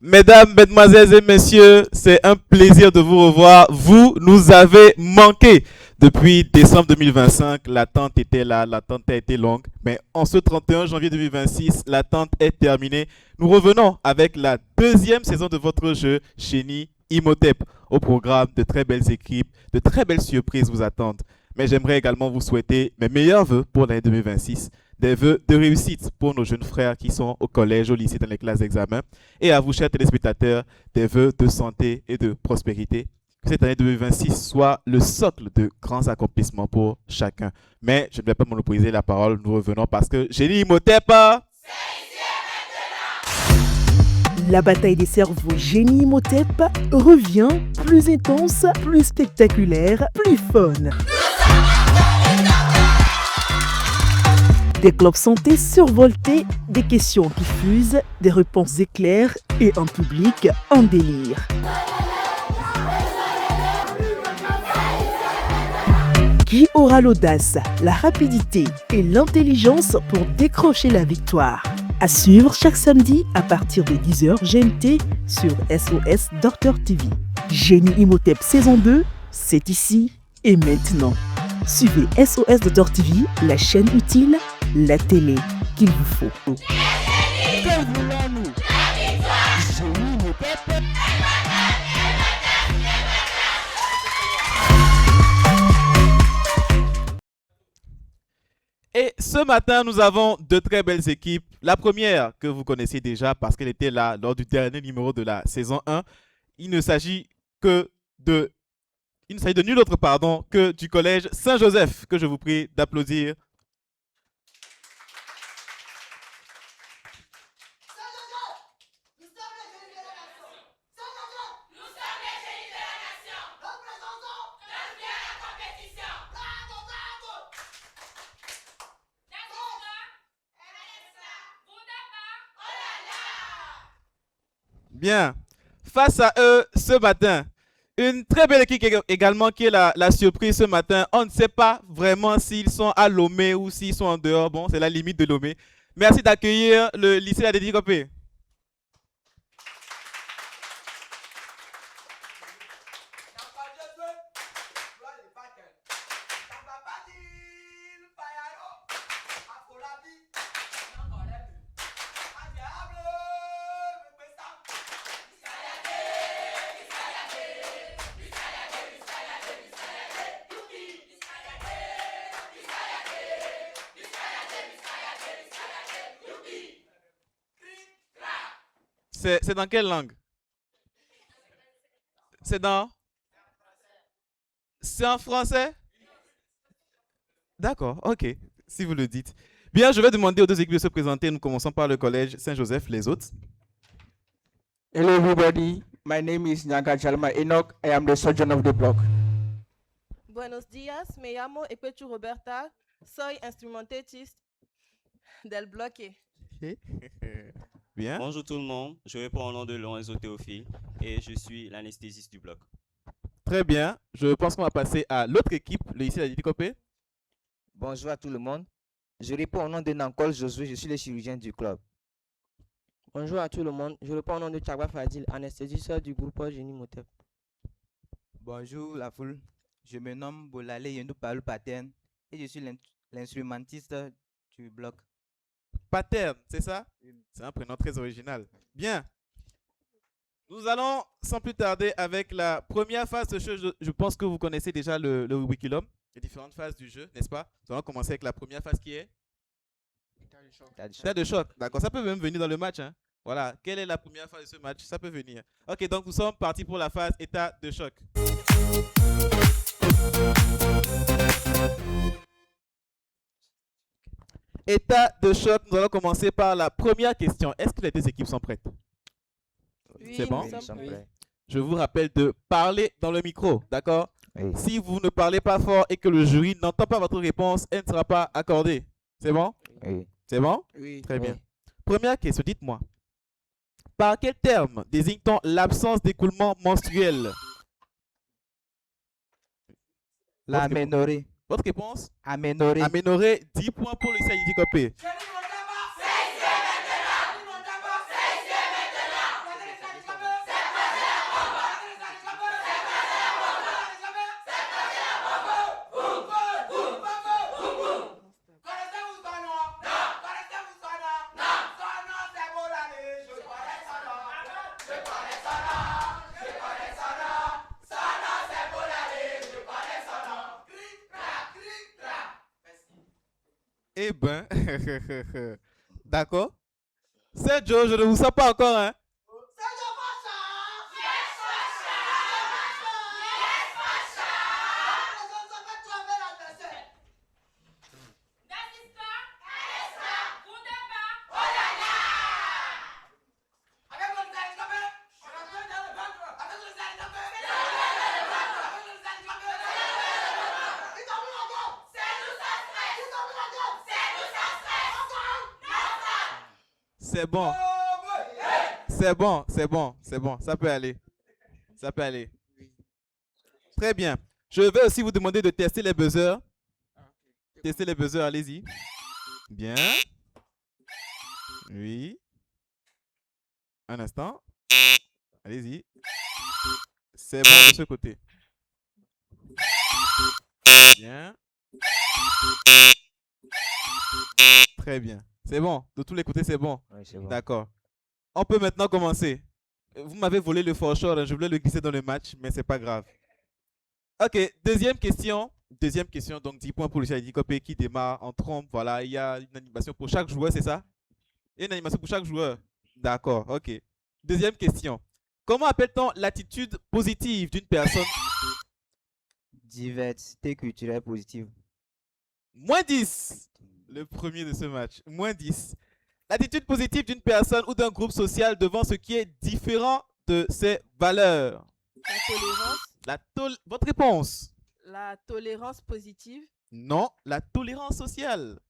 Mesdames, mesdemoiselles et messieurs, c'est un plaisir de vous revoir. Vous nous avez manqué. Depuis décembre 2025, l'attente était là, l'attente a été longue. Mais en ce 31 janvier 2026, l'attente est terminée. Nous revenons avec la deuxième saison de votre jeu, Chéni Imhotep. Au programme, de très belles équipes, de très belles surprises vous attendent. Mais j'aimerais également vous souhaiter mes meilleurs vœux pour l'année 2026. Des vœux de réussite pour nos jeunes frères qui sont au collège, au lycée, dans les classes d'examen. Et à vous, chers téléspectateurs, des vœux de santé et de prospérité. Que cette année 2026 soit le socle de grands accomplissements pour chacun. Mais je ne vais pas monopoliser la parole, nous revenons parce que Chéni Imhotep. La bataille des cerveaux Génie Imhotep revient plus intense, plus spectaculaire, plus fun. Des clubs santé survoltés, des questions qui fusent, des réponses éclairs et un public en délire. Qui aura l'audace, la rapidité et l'intelligence pour décrocher la victoire? À suivre chaque samedi à partir de 10h GMT sur SOS Docteur TV. Génie Imhotep saison 2, c'est ici et maintenant. Suivez SOS Docteur TV, la chaîne utile, la télé qu'il vous faut. Que voulons-nous? Génie Imhotep. Et ce matin, nous avons deux très belles équipes. La première, que vous connaissez déjà parce qu'elle était là lors du dernier numéro de la saison 1. Il ne s'agit de nul autre que du collège Saint-Joseph, que je vous prie d'applaudir. Bien. Face à eux, ce matin, une très belle équipe également qui est la surprise ce matin. On ne sait pas vraiment s'ils sont à Lomé ou s'ils sont en dehors. Bon, c'est la limite de Lomé. Merci d'accueillir le lycée La Dédicopée. C'est dans quelle langue? C'est en français? D'accord, ok, si vous le dites. Bien, je vais demander aux deux équipes de se présenter. Nous commençons par le collège Saint-Joseph, les autres. Hello everybody, my name is Nyanka Chalma Enoch. I am the surgeon of the block. Buenos días, me llamo Epechu Roberta, soy instrumentista del bloque. Bien. Bonjour tout le monde, je réponds au nom de Lorenzo Théophile et je suis l'anesthésiste du bloc. Très bien. Je pense qu'on va passer à l'autre équipe, le lycée La Dédicopée. Bonjour à tout le monde. Je réponds au nom de Nankol Josué, je suis le chirurgien du club. Bonjour à tout le monde, je réponds au nom de Chagba Fadil, anesthésiste du groupe Génie Imhotep. Bonjour la foule, je me nomme Bolale Yendou Paul Patern et je suis l'instrumentiste du bloc. Patern, c'est ça? C'est un prénom très original. Bien. Nous allons sans plus tarder avec la première phase de jeu. Je pense que vous connaissez déjà le Wikilum, les différentes phases du jeu, n'est-ce pas? Nous allons commencer avec la première phase qui est état de choc. D'accord, ça peut même venir dans le match. Hein. Voilà, quelle est la première phase de ce match? Ça peut venir. Ok, donc nous sommes partis pour la phase état de choc. État de choc, nous allons commencer par la première question. Est-ce que les deux équipes sont prêtes? Oui, c'est bon? nous sommes prêts. Je vous rappelle de parler dans le micro, d'accord? Oui. Si vous ne parlez pas fort et que le jury n'entend pas votre réponse, elle ne sera pas accordée. C'est bon? Oui. C'est bon? Oui. Très bien. Première question, dites-moi. Par quel terme désigne-t-on l'absence d'écoulement menstruel? L'aménorrhée. Votre réponse? Aménorrhée. Aménorrhée, 10 points pour le lycée Copé. Eh ben, d'accord. Sergio, je ne vous sens pas encore, hein? C'est bon. C'est bon, c'est bon, c'est bon. Ça peut aller. Ça peut aller. Très bien. Je vais aussi vous demander de tester les buzzers. Tester les buzzers, allez-y. Bien. Oui. Un instant. Allez-y. C'est bon de ce côté. Bien. Très bien. C'est bon. De tous les côtés, c'est bon. Oui, c'est bon. D'accord. On peut maintenant commencer. Vous m'avez volé le foreshore, hein. Je voulais le glisser dans le match, mais c'est pas grave. Ok, deuxième question. Deuxième question, donc 10 points pour le Shady Copé qui démarre en trompe. Voilà, il y a une animation pour chaque joueur, c'est ça? Il y a une animation pour chaque joueur. D'accord, ok. Deuxième question. Comment appelle-t-on l'attitude positive d'une personne? Diversité culturelle positive. Moins 10. Le premier de ce match. Moins 10. L'attitude positive d'une personne ou d'un groupe social devant ce qui est différent de ses valeurs. La tolérance. Votre réponse? La tolérance positive. Non, la tolérance sociale.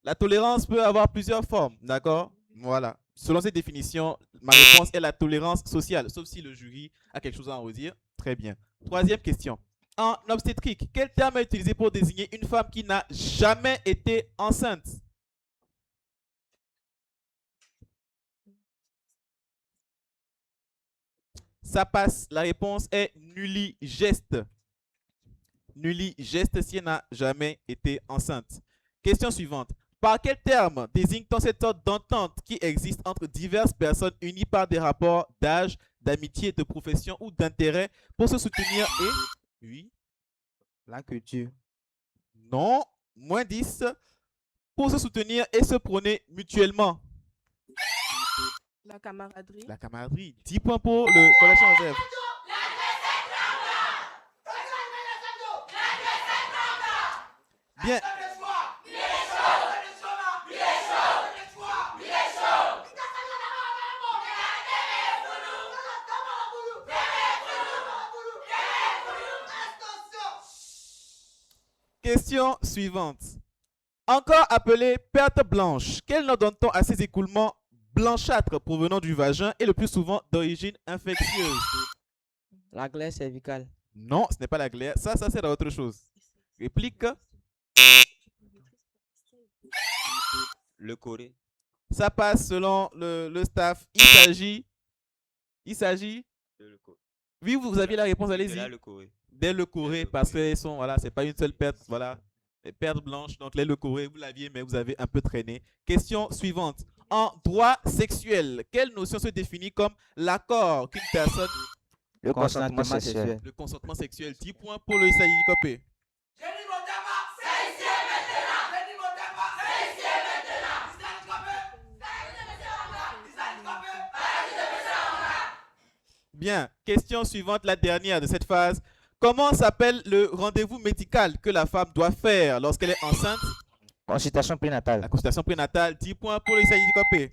La tolérance peut avoir plusieurs formes, d'accord? Voilà. Selon cette définition, ma réponse est la tolérance sociale, sauf si le jury a quelque chose à en redire. Très bien. Troisième question. En obstétrique, quel terme est utilisé pour désigner une femme qui n'a jamais été enceinte? Ça passe. La réponse est nulligeste. Nulligeste si elle n'a jamais été enceinte. Question suivante. Par quel terme désigne-t-on cette sorte d'entente qui existe entre diverses personnes unies par des rapports d'âge, d'amitié, de profession ou d'intérêt pour se soutenir et... Oui. La culture. Non. Moins 10. Pour se soutenir et se prôner mutuellement. La camaraderie. La camaraderie. 10 points pour le Collège Saint-Joseph. Bien. Question suivante. Encore appelé perte blanche. Quel nom donne-t-on à ces écoulements blanchâtres provenant du vagin et le plus souvent d'origine infectieuse? La glaire cervicale. Non, ce n'est pas la glaire. Ça c'est autre chose. Réplique. Le Corée. Ça passe selon le staff. Il s'agit. Oui, vous aviez la réponse, allez-y. Le Corée. Dès le Corée, parce que voilà, c'est pas une seule perte, voilà. Les pertes blanches, donc le Corée, vous l'aviez, mais vous avez un peu traîné. Question suivante. En droit sexuel, quelle notion se définit comme l'accord qu'une personne... Le consentement sexuel. Le consentement sexuel. 10 points pour le Saïdi Copé. Bien, question suivante, la dernière de cette phase. Comment s'appelle le rendez-vous médical que la femme doit faire lorsqu'elle est enceinte? Consultation prénatale. La consultation prénatale, 10 points pour le Saïdi Copé.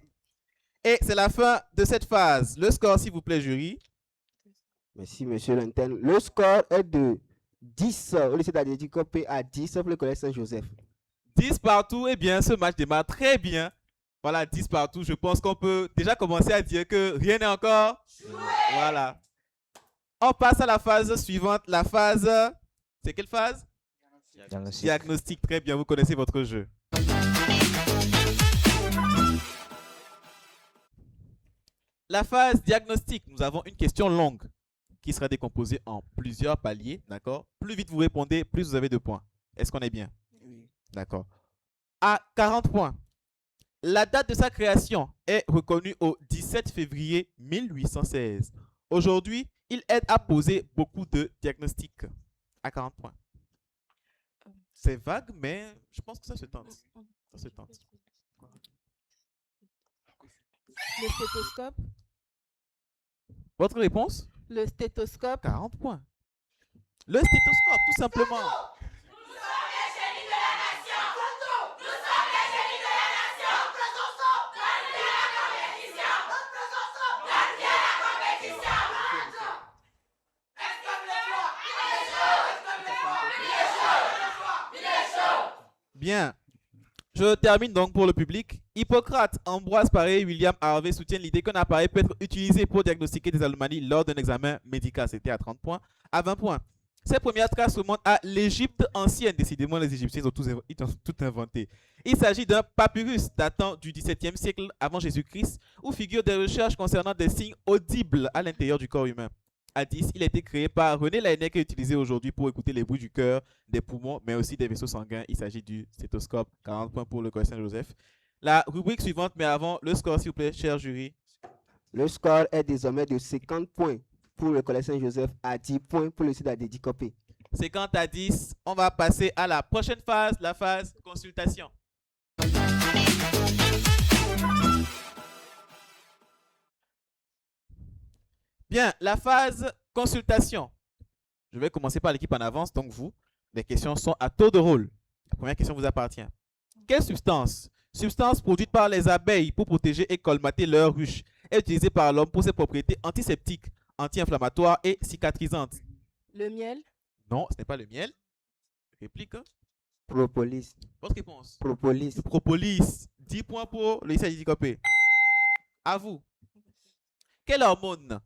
Et c'est la fin de cette phase. Le score, s'il vous plaît, jury. Merci, monsieur l'interne. Le score est de 10 au lycée d'Adédi Copé à 10 pour le collège Saint-Joseph. 10 partout. Eh bien, ce match démarre très bien. Voilà, 10 partout. Je pense qu'on peut déjà commencer à dire que rien n'est encore joué. Voilà. On passe à la phase suivante. La phase... C'est quelle phase? Diagnostic. Diagnostic. Très bien, vous connaissez votre jeu. La phase diagnostic. Nous avons une question longue qui sera décomposée en plusieurs paliers. D'accord? Plus vite vous répondez, plus vous avez de points. Est-ce qu'on est bien? Oui. D'accord. À 40 points. La date de sa création est reconnue au 17 février 1816. Aujourd'hui, il aide à poser beaucoup de diagnostics à 40 points. C'est vague, mais je pense que ça se tente. Ça se tente. Le stéthoscope. Votre réponse? Le stéthoscope. 40 points. Le stéthoscope, tout simplement. Bien. Je termine donc pour le public. Hippocrate, Ambroise Paré et William Harvey soutiennent l'idée qu'un appareil peut être utilisé pour diagnostiquer des anomalies lors d'un examen médical. C'était à 30 points. À 20 points. Ces premières traces remontent à l'Égypte ancienne. Décidément, les Égyptiens ils ont tout inventé. Il s'agit d'un papyrus datant du XVIIe siècle avant Jésus-Christ où figurent des recherches concernant des signes audibles à l'intérieur du corps humain. À 10, il a été créé par René Laennec et utilisé aujourd'hui pour écouter les bruits du cœur, des poumons, mais aussi des vaisseaux sanguins. Il s'agit du stéthoscope. 40 points pour le Collège Saint-Joseph. La rubrique suivante, mais avant, le score, s'il vous plaît, cher jury. Le score est désormais de 50 points pour le Collège Saint-Joseph à 10 points pour le site Adédi Copé. 50 à 10. On va passer à la prochaine phase, la phase consultation. Bien, la phase consultation. Je vais commencer par l'équipe en avance, donc vous. Les questions sont à tour de rôle. La première question vous appartient. Quelle substance produite par les abeilles pour protéger et colmater leurs ruches est utilisée par l'homme pour ses propriétés antiseptiques, anti-inflammatoires et cicatrisantes? Le miel. Non, ce n'est pas le miel. Réplique. Propolis. Votre réponse? Propolis. Le propolis. 10 points pour le lycée Adédi Copé. À vous. Quelle hormone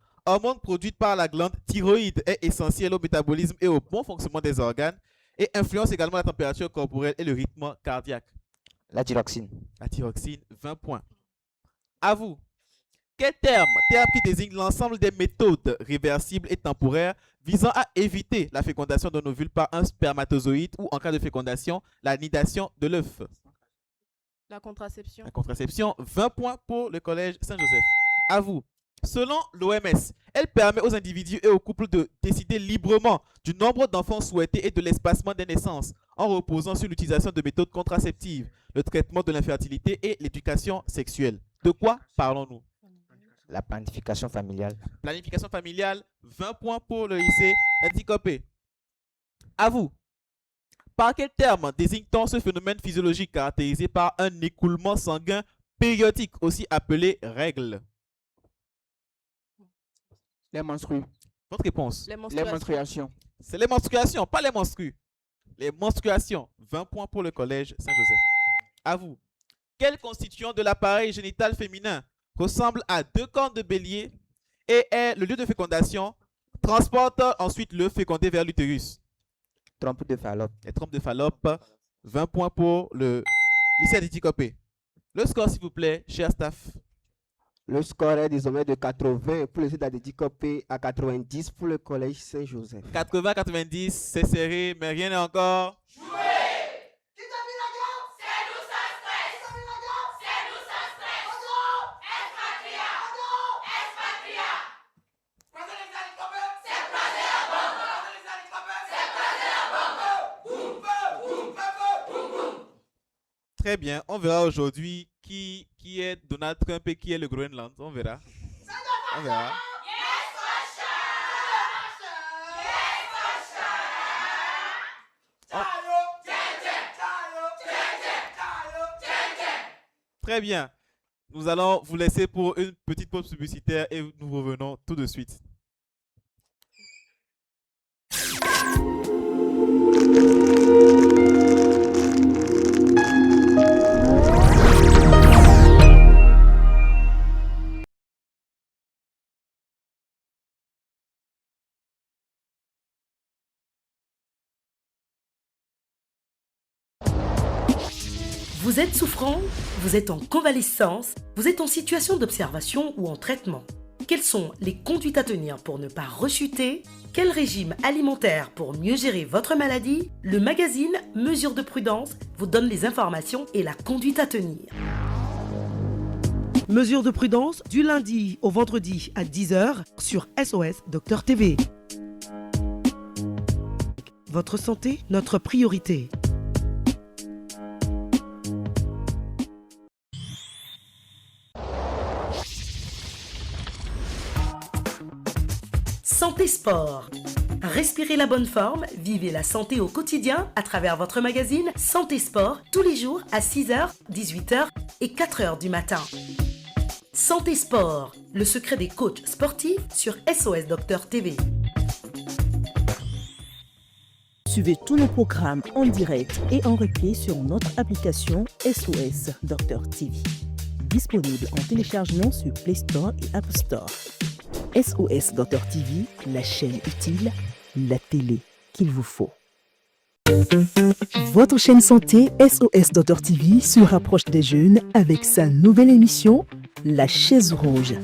produite par la glande thyroïde est essentielle au métabolisme et au bon fonctionnement des organes et influence également la température corporelle et le rythme cardiaque? La thyroxine. La thyroxine, 20 points. À vous. Quel terme qui désigne l'ensemble des méthodes réversibles et temporaires visant à éviter la fécondation d'un ovule par un spermatozoïde ou en cas de fécondation, la nidation de l'œuf? La contraception. La contraception, 20 points pour le Collège Saint-Joseph. À vous. Selon l'OMS, elle permet aux individus et aux couples de décider librement du nombre d'enfants souhaités et de l'espacement des naissances, en reposant sur l'utilisation de méthodes contraceptives, le traitement de l'infertilité et l'éducation sexuelle. De quoi parlons-nous? La planification familiale. Planification familiale, 20 points pour le lycée Adédi Copé. À vous. Par quel terme désigne-t-on ce phénomène physiologique caractérisé par un écoulement sanguin périodique, aussi appelé règle? Les menstrues. Votre réponse? Les Les menstruations. C'est les menstruations, pas les menstrues. Les menstruations, 20 points pour le Collège Saint-Joseph. À vous. Quel constituant de l'appareil génital féminin ressemble à deux cornes de bélier et est le lieu de fécondation, transporte ensuite le fécondé vers l'utérus? Trompe de Fallope. Les trompes de Fallope, 20 points pour le lycée Adédi Copé. Le score, s'il vous plaît, cher staff. Le score est désormais de 80 pour le site Adédi Copé à 90 pour le Collège Saint-Joseph. 80-90, c'est serré, mais rien n'est encore joué. Très bien, on verra aujourd'hui qui est Donald Trump et qui est le Groenland. On verra. On verra. Très bien. Nous allons vous laisser pour une petite pause publicitaire et nous revenons tout de suite. Vous êtes souffrant, vous êtes en convalescence, vous êtes en situation d'observation ou en traitement. Quelles sont les conduites à tenir pour ne pas rechuter? Quel régime alimentaire pour mieux gérer votre maladie? Le magazine Mesures de prudence vous donne les informations et la conduite à tenir. Mesures de prudence du lundi au vendredi à 10h sur SOS Docteur TV. Votre santé, notre priorité. Santé Sport. Respirez la bonne forme, vivez la santé au quotidien à travers votre magazine Santé Sport tous les jours à 6h, 18h et 4h du matin. Santé Sport, le secret des coachs sportifs sur SOS Docteur TV. Suivez tous nos programmes en direct et en replay sur notre application SOS Docteur TV. Disponible en téléchargement sur Play Store et App Store. SOS Docteur TV, la chaîne utile, la télé qu'il vous faut. Votre chaîne santé SOS Docteur TV se rapproche des jeunes avec sa nouvelle émission La Chaise Rouge.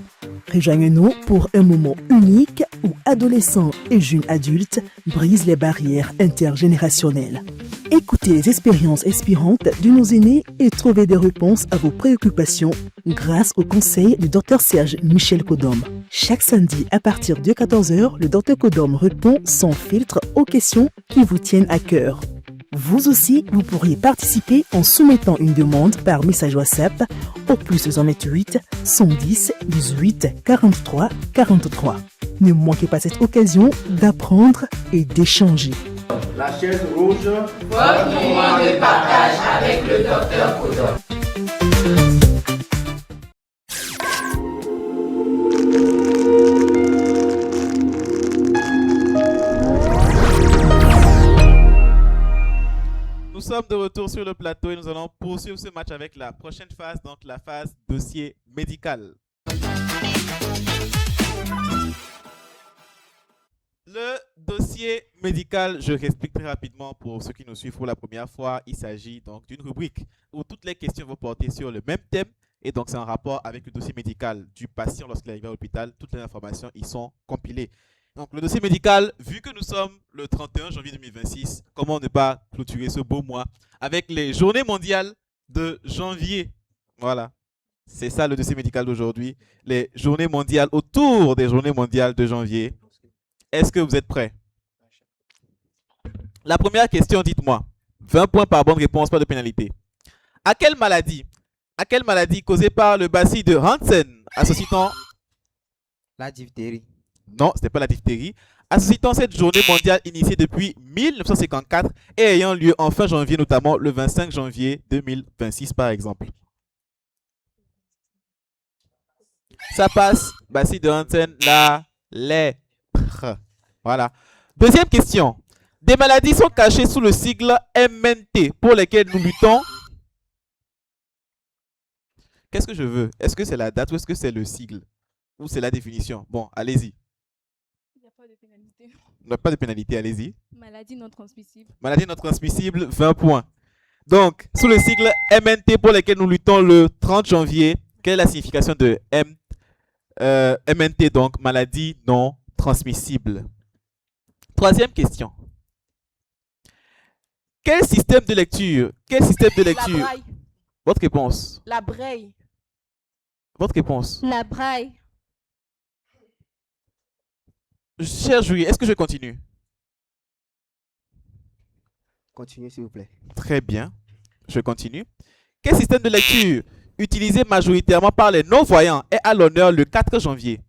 Rejoignez-nous pour un moment unique où adolescents et jeunes adultes brisent les barrières intergénérationnelles. Écoutez les expériences inspirantes de nos aînés et trouvez des réponses à vos préoccupations grâce au conseil du Dr Serge Michel Kodom. Chaque samedi à partir de 14h, le Dr Kodom répond sans filtre aux questions qui vous tiennent à cœur. Vous aussi, vous pourriez participer en soumettant une demande par message WhatsApp au +128 110 18 43 43. Ne manquez pas cette occasion d'apprendre et d'échanger. La chaise rouge, votre moment de partage avec le Dr Kodom. Nous sommes de retour sur le plateau et nous allons poursuivre ce match avec la prochaine phase, donc la phase dossier médical. Le dossier médical, je réexplique très rapidement pour ceux qui nous suivent pour la première fois. Il s'agit donc d'une rubrique où toutes les questions vont porter sur le même thème et donc c'est en rapport avec le dossier médical du patient lorsqu'il arrive à l'hôpital. Toutes les informations y sont compilées. Donc le dossier médical, vu que nous sommes le 31 janvier 2026, comment ne pas clôturer ce beau mois avec les journées mondiales de janvier. Voilà, c'est ça le dossier médical d'aujourd'hui. Les journées mondiales autour des journées mondiales de janvier. Est-ce que vous êtes prêts? La première question, dites-moi. 20 points par bonne réponse, pas de pénalité. À quelle maladie causée par le bacille de Hansen associe-t-on La diphtérie. Non, ce n'est pas la diphtérie. Associe-t-on cette journée mondiale initiée depuis 1954 et ayant lieu en fin janvier, notamment le 25 janvier 2026 par exemple. Ça passe. Bacille de Hansen, la lèpre. Voilà. Deuxième question. Des maladies sont cachées sous le sigle MNT pour lesquelles nous luttons. Qu'est-ce que je veux? Est-ce que c'est la date ou est-ce que c'est le sigle? Ou c'est la définition? Bon, allez-y. Il n'y a pas de pénalité. Il n'y a pas de pénalité, allez-y. Maladie non transmissible. Maladie non transmissible, 20 points. Donc, sous le sigle MNT pour lesquels nous luttons le 30 janvier, quelle est la signification de MNT, donc maladie non transmissible? Troisième question. Quel système de lecture? La braille. Votre réponse? La braille. Votre réponse? La braille. Cher jury, est-ce que je continue? Continuez s'il vous plaît. Très bien. Je continue. Quel système de lecture utilisé majoritairement par les non-voyants est à l'honneur le 4 janvier?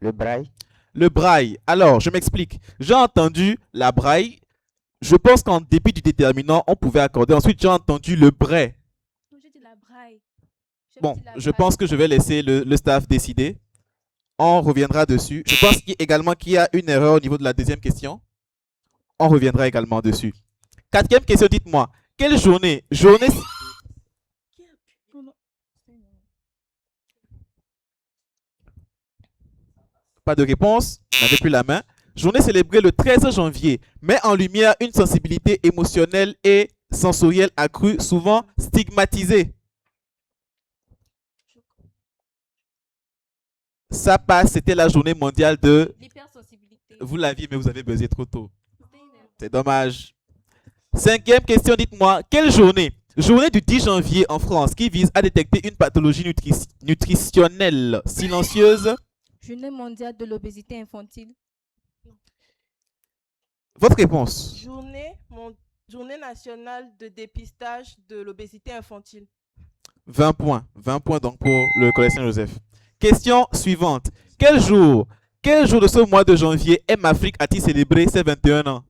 Le braille. Le braille. Alors, je m'explique. J'ai entendu la braille. Je pense qu'en dépit du déterminant, on pouvait accorder. Ensuite, j'ai entendu le bray. J'ai dit la braille. Bon, je pense que je vais laisser le staff décider. On reviendra dessus. Je pense également qu'il y a une erreur au niveau de la deuxième question. On reviendra également dessus. Quatrième question, dites-moi. Quelle journée? Pas de réponse. Vous n'avez plus la main. Journée célébrée le 13 janvier met en lumière une sensibilité émotionnelle et sensorielle accrue, souvent stigmatisée. Ça passe, c'était la journée mondiale de... L'hypersensibilité. Vous l'aviez, mais vous avez buzzé trop tôt. C'est dommage. Cinquième question, dites-moi, quelle journée Journée du 10 janvier en France qui vise à détecter une pathologie nutritionnelle silencieuse. Journée mondiale de l'obésité infantile. Votre réponse? Journée nationale de dépistage de l'obésité infantile. 20 points. 20 points donc pour le Collège Saint-Joseph. Question suivante. Quel jour de ce mois de janvier M-Afrique a-t-il célébré ses 21 ans?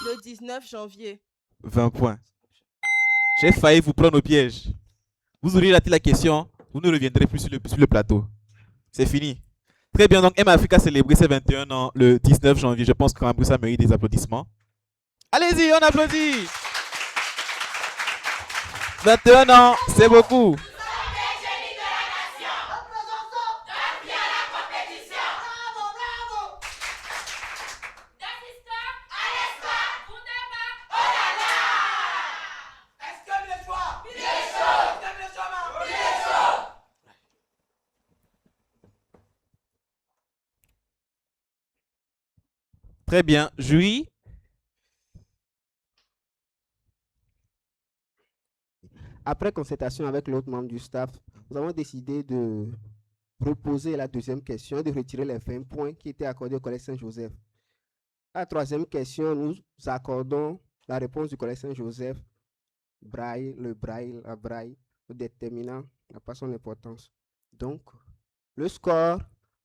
Le 19 janvier. 20 points. J'ai failli vous prendre au piège. Vous auriez raté la question, vous ne reviendrez plus sur le plateau. C'est fini. Très bien, donc M-Afrique a célébré ses 21 ans le 19 janvier. Je pense que ça mérite des applaudissements. Allez-y, on applaudit. 21 ans, c'est beaucoup. Très bien. Jury. Après concertation avec l'autre membre du staff, nous avons décidé de reposer la deuxième question et de retirer les 20 points qui étaient accordés au Collège Saint-Joseph. La troisième question, nous accordons la réponse du Collège Saint-Joseph, braille, la braille, le déterminant n'a pas son importance. Donc, le score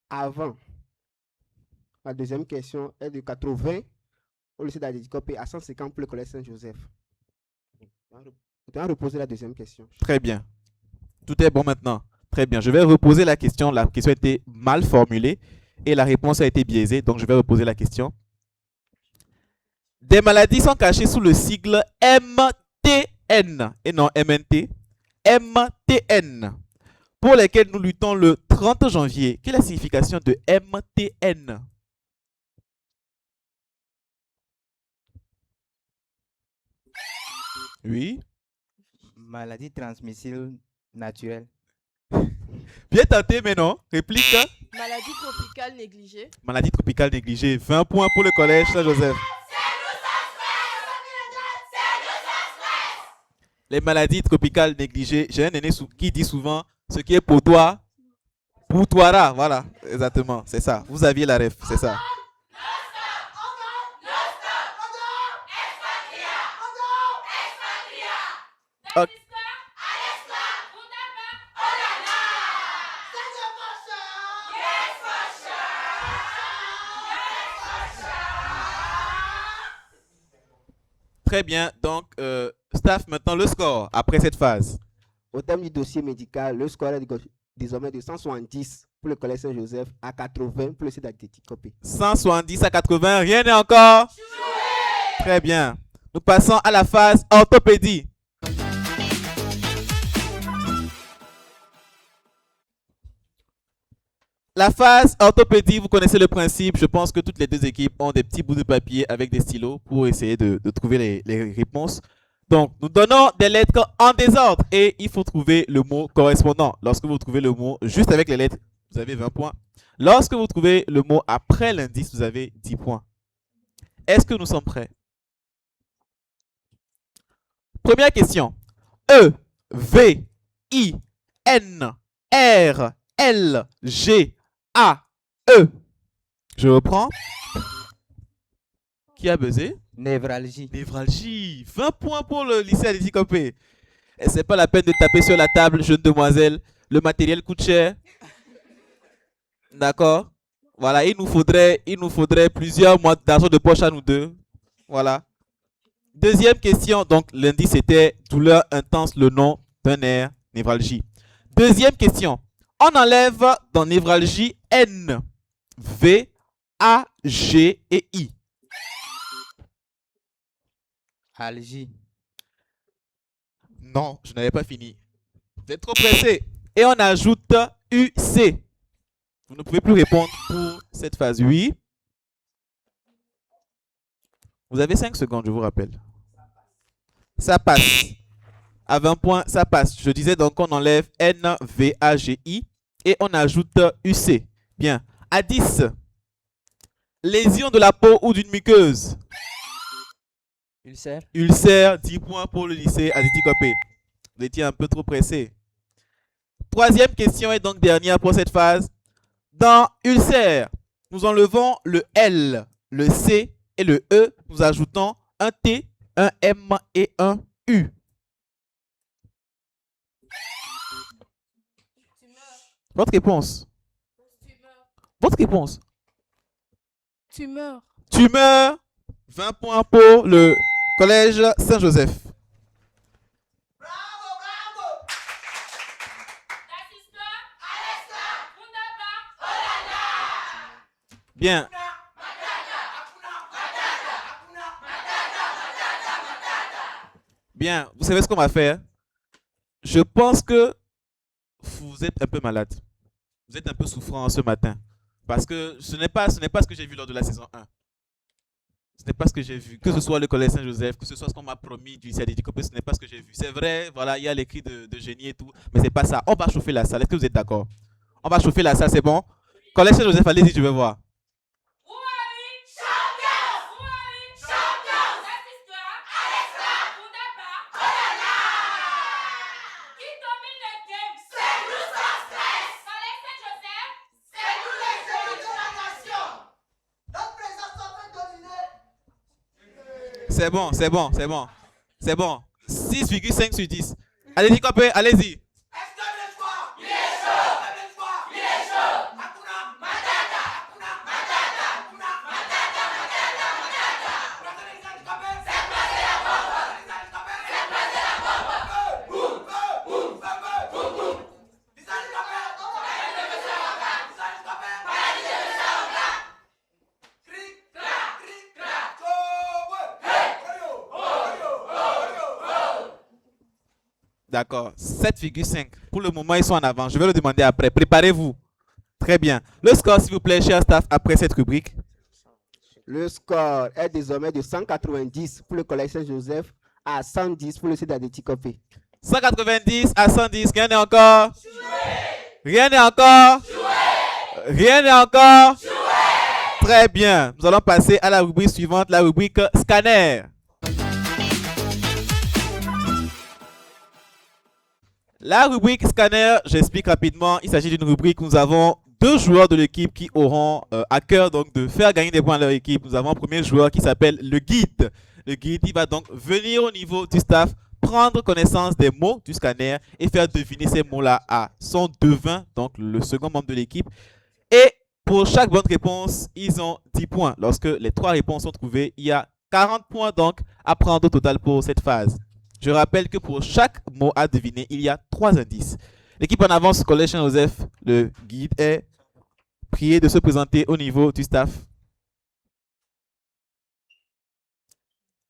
avant la deuxième question est de 80 au lycée d'Adédicopé à 150 pour le Collège Saint-Joseph. Nous allons reposer la deuxième question. Très bien. Tout est bon maintenant. Très bien. Je vais reposer la question. La question a été mal formulée et la réponse a été biaisée. Donc, je vais reposer la question. Des maladies sont cachées sous le sigle MTN et non MNT. MTN. Pour lesquelles nous luttons le 30 janvier. Quelle est la signification de MTN? Oui. Maladie transmissible naturelle. Bien tenté, mais non. Réplique. Maladie tropicale négligée. Maladie tropicale négligée. 20 points pour le Collège Saint-Joseph. Les maladies tropicales négligées. J'ai un aîné qui dit souvent ce qui est pour toi, pour toi. Voilà, exactement. C'est ça. Vous aviez la ref. C'est ça. Okay. Très bien. Donc, staff, maintenant le score après cette phase. Au terme du dossier médical, le score est désormais de 170 pour le Collège Saint-Joseph à 80 pour le site d'Adédicopé. 170 à 80, rien n'est encore joué. Très bien. Nous passons à la phase orthopédie. La phase orthopédie, vous connaissez le principe. Je pense que toutes les deux équipes ont des petits bouts de papier avec des stylos pour essayer de trouver les réponses. Donc, nous donnons des lettres en désordre et il faut trouver le mot correspondant. Lorsque vous trouvez le mot juste avec les lettres, vous avez 20 points. Lorsque vous trouvez le mot après l'indice, vous avez 10 points. Est-ce que nous sommes prêts? Première question. E, V, I, N, R, L, G, A, E. Je reprends. Qui a buzzé? Névralgie. Névralgie. 20 points pour le lycée Adédicopé. Et c'est pas la peine de taper sur la table, jeune demoiselle. Le matériel coûte cher. D'accord? Voilà, il nous faudrait plusieurs mois d'argent de poche à nous deux. Voilà. Deuxième question. Donc, l'indice était douleur intense, le nom d'un nerf, névralgie. Deuxième question. On enlève dans névralgie N, V, A, G et I. Algie. Non, je n'avais pas fini. Vous êtes trop pressé. Et on ajoute UC. Vous ne pouvez plus répondre pour cette phase. Oui. Vous avez 5 secondes, je vous rappelle. Ça passe. À 20 points, ça passe. Je disais donc qu'on enlève N, V, A, G, I. Et on ajoute UC. Bien. À 10. Lésion de la peau ou d'une muqueuse. Ulcère. Ulcère, 10 points pour le lycée Aditi Kopé. Vous étiez un peu trop pressé. Troisième question et donc dernière pour cette phase. Dans ulcère, nous enlevons le L, le C et le E. Nous ajoutons un T, un M et un U. Votre réponse. Votre réponse. Tumeur. Tumeur, 20 points pour le collège Saint-Joseph. Bien. Bien, vous savez ce qu'on va faire? Je pense que vous êtes un peu malade. Vous êtes un peu souffrant ce matin. Parce que ce n'est pas ce que j'ai vu lors de la saison 1. Ce n'est pas ce que j'ai vu. Que ce soit le collège Saint-Joseph, que ce soit ce qu'on m'a promis du CADD Copé, ce n'est pas ce que j'ai vu. C'est vrai, voilà, il y a l'écrit de génie et tout, mais c'est pas ça. On va chauffer la salle. Est-ce que vous êtes d'accord? On va chauffer la salle, c'est bon? Collège Saint-Joseph, allez-y, je vais voir. C'est bon, c'est bon, c'est bon. C'est bon. 6,5 sur 10. Allez-y, Copé, allez-y. D'accord, 7,5. Pour le moment, ils sont en avant. Je vais le demander après. Préparez-vous. Très bien. Le score, s'il vous plaît, cher staff, après cette rubrique. Le score est désormais de 190 pour le collège Saint-Joseph à 110 pour le site d'Aditi Copé. 190 à 110. Rien n'est encore? Rien n'est encore? Rien n'est encore? Très bien. Nous allons passer à la rubrique suivante, la rubrique scanner. La rubrique scanner, j'explique rapidement. Il s'agit d'une rubrique où nous avons deux joueurs de l'équipe qui auront à cœur donc de faire gagner des points à leur équipe. Nous avons un premier joueur qui s'appelle le guide. Le guide, il va donc venir au niveau du staff, prendre connaissance des mots du scanner et faire deviner ces mots-là à son devin, donc le second membre de l'équipe. Et pour chaque bonne réponse, ils ont 10 points. Lorsque les 3 réponses sont trouvées, il y a 40 points donc à prendre au total pour cette phase. Je rappelle que pour chaque mot à deviner, il y a 3 indices. L'équipe en avance, Collège Saint-Joseph, le guide, est prié de se présenter au niveau du staff.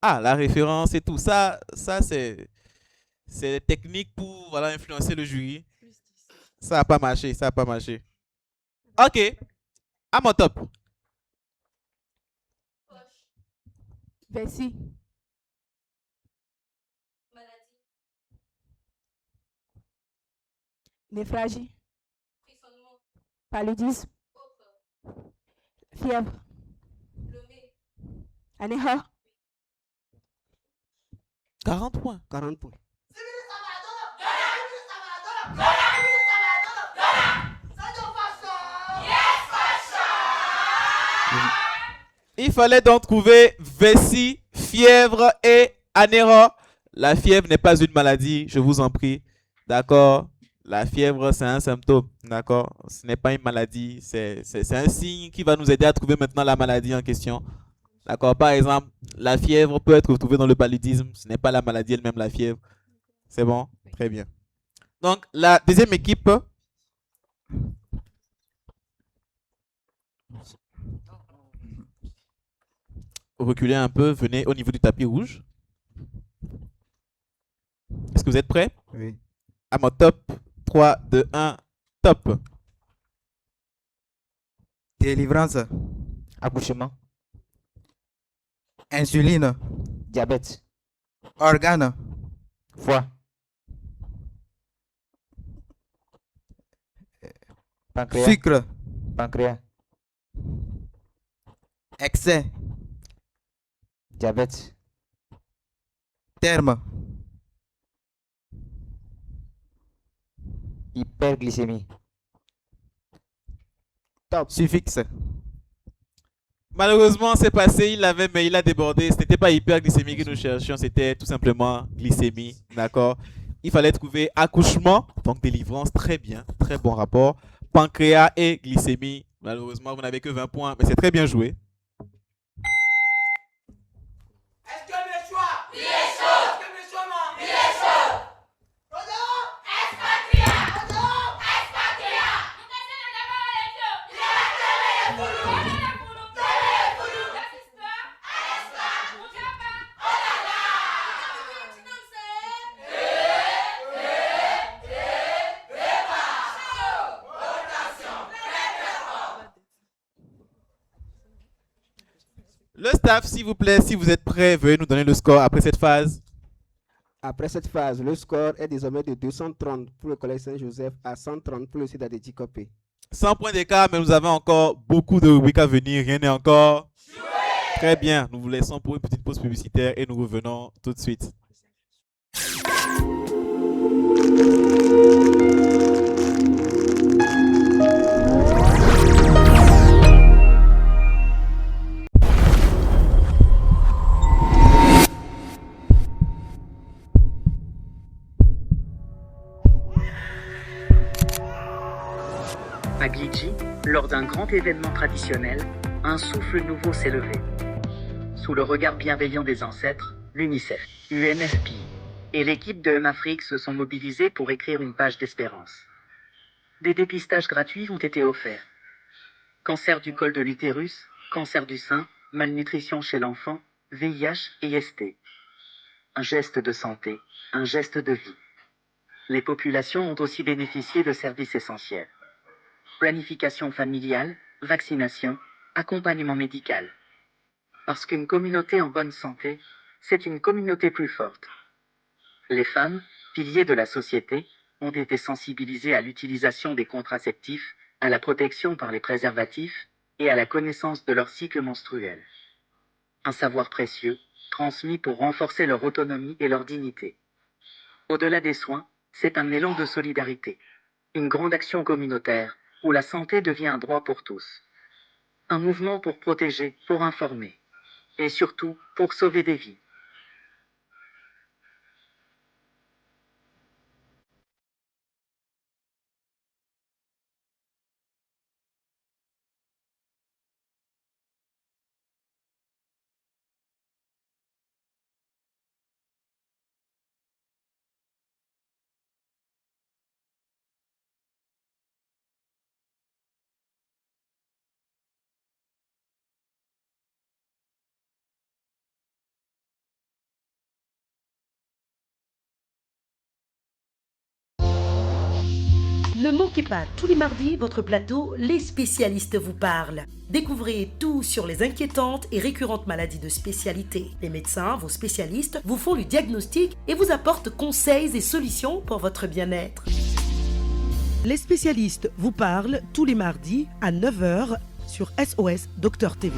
Ah, la référence et tout ça, c'est technique pour voilà, influencer le jury. Ça n'a pas marché, ça n'a pas marché. Ok, à mon top. Vessie. Néphragie. Paludisme. Fièvre. Anéha. 40 points. 40 points. Il fallait donc trouver vessie, fièvre et anéra. La fièvre n'est pas une maladie, je vous en prie. D'accord? La fièvre, c'est un symptôme. D'accord? Ce n'est pas une maladie. C'est un signe qui va nous aider à trouver maintenant la maladie en question. D'accord? Par exemple, la fièvre peut être retrouvée dans le paludisme. Ce n'est pas la maladie elle-même, la fièvre. C'est bon? Très bien. Donc, la deuxième équipe. Reculez un peu, venez au niveau du tapis rouge. Est-ce que vous êtes prêts? Oui. À mon top. 3, 2, 1, top. Délivrance. Accouchement. Insuline. Diabète. Organe. Foie. Pancréas. Sucre. Pancréas. Excès. Diabète. Terme. Hyperglycémie. Top. Suffixe. Malheureusement, c'est passé, il l'avait, mais il a débordé. Ce n'était pas hyperglycémie que nous cherchions, c'était tout simplement glycémie. D'accord? Il fallait trouver accouchement, donc délivrance, très bien, très bon rapport. Pancréas et glycémie. Malheureusement, vous n'avez que 20 points, mais c'est très bien joué. Est-ce que le choix il est chaud? Est-ce que le choix il est chaud? Rodo Espatria! Rodo Espatria! Le staff, s'il vous plaît, si vous êtes prêts, veuillez nous donner le score après cette phase. Après cette phase, le score est désormais de 230 pour le Collège Saint-Joseph à 130 pour le site d'Adedi Copé. 100 points d'écart, mais nous avons encore beaucoup de rubriques à venir. Rien n'est encore joué. Très bien, nous vous laissons pour une petite pause publicitaire et nous revenons tout de suite. À Glitchi, lors d'un grand événement traditionnel, un souffle nouveau s'est levé. Sous le regard bienveillant des ancêtres, l'UNICEF, UNFPI et l'équipe de Afrique se sont mobilisés pour écrire une page d'espérance. Des dépistages gratuits ont été offerts. Cancer du col de l'utérus, cancer du sein, malnutrition chez l'enfant, VIH et IST. Un geste de santé, un geste de vie. Les populations ont aussi bénéficié de services essentiels. Planification familiale, vaccination, accompagnement médical. Parce qu'une communauté en bonne santé, c'est une communauté plus forte. Les femmes, piliers de la société, ont été sensibilisées à l'utilisation des contraceptifs, à la protection par les préservatifs et à la connaissance de leur cycle menstruel. Un savoir précieux, transmis pour renforcer leur autonomie et leur dignité. Au-delà des soins, c'est un élan de solidarité. Une grande action communautaire, où la santé devient un droit pour tous. Un mouvement pour protéger, pour informer. Et surtout, pour sauver des vies. Ne manquez pas tous les mardis votre plateau Les spécialistes vous parlent. Découvrez tout sur les inquiétantes et récurrentes maladies de spécialité. Les médecins, vos spécialistes, vous font le diagnostic et vous apportent conseils et solutions pour votre bien-être. Les spécialistes vous parlent tous les mardis à 9h sur SOS Docteur TV.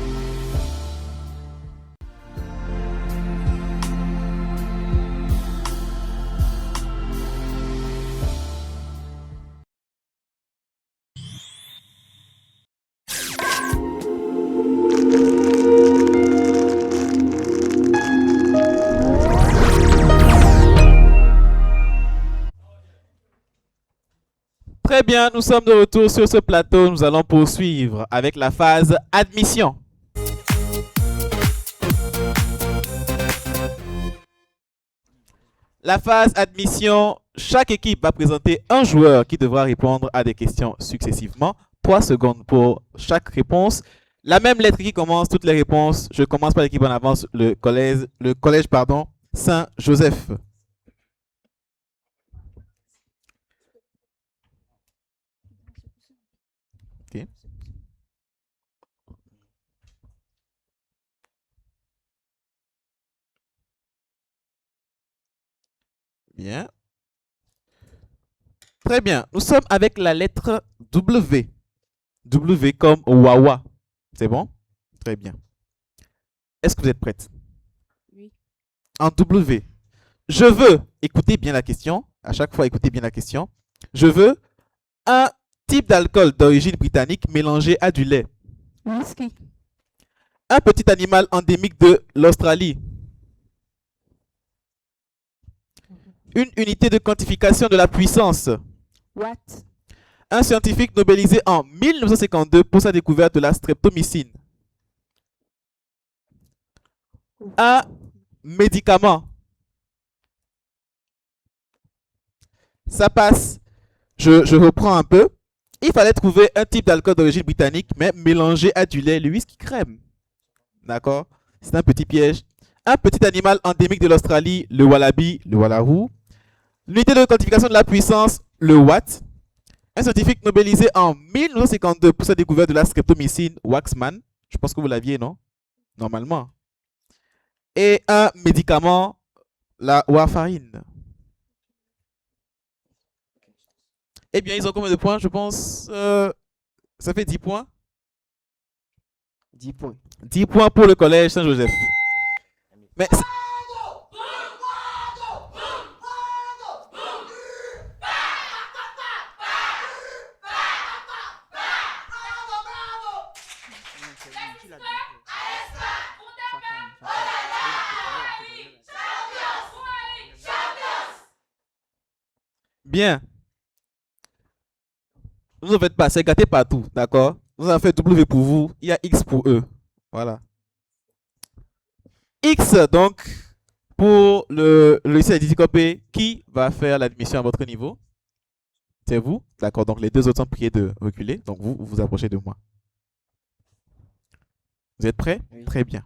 Très bien, nous sommes de retour sur ce plateau. Nous allons poursuivre avec la phase admission. La phase admission, chaque équipe va présenter un joueur qui devra répondre à des questions successivement. 3 secondes pour chaque réponse. La même lettre qui commence toutes les réponses. Je commence par l'équipe en avance, le collège Saint-Joseph. Okay. Bien. Très bien. Nous sommes avec la lettre W. W comme Wawa. C'est bon? Très bien. Est-ce que vous êtes prête? Oui. En W, Je veux, écoutez bien la question, à chaque fois écoutez bien la question. Je veux un type d'alcool d'origine britannique mélangé à du lait. Whisky. Un petit animal endémique de l'Australie. Une unité de quantification de la puissance. Watt. Un scientifique nobelisé en 1952 pour sa découverte de la streptomycine. Un médicament. Ça passe. Je reprends un peu. Il fallait trouver un type d'alcool d'origine britannique, mais mélangé à du lait, le whisky crème. D'accord? C'est un petit piège. Un petit animal endémique de l'Australie, le wallaby, le wallaroo. L'unité de quantification de la puissance, le watt. Un scientifique nobelisé en 1952 pour sa découverte de la streptomycine, Waxman. Je pense que vous l'aviez, non? Normalement. Et un médicament, la warfarine. Eh bien, ils ont combien de points, je pense? Ça fait 10 points. 10 points. 10 points pour le collège Saint-Joseph. Mais bien. Vous en faites pas, c'est gâté partout, d'accord? Vous en faites W pour vous, il y a X pour eux. Voilà. X, donc, pour le lycée Didicopé, qui va faire l'admission à votre niveau? C'est vous, d'accord? Donc, les deux autres sont priés de reculer. Donc, vous vous approchez de moi. Vous êtes prêts? Oui. Très bien.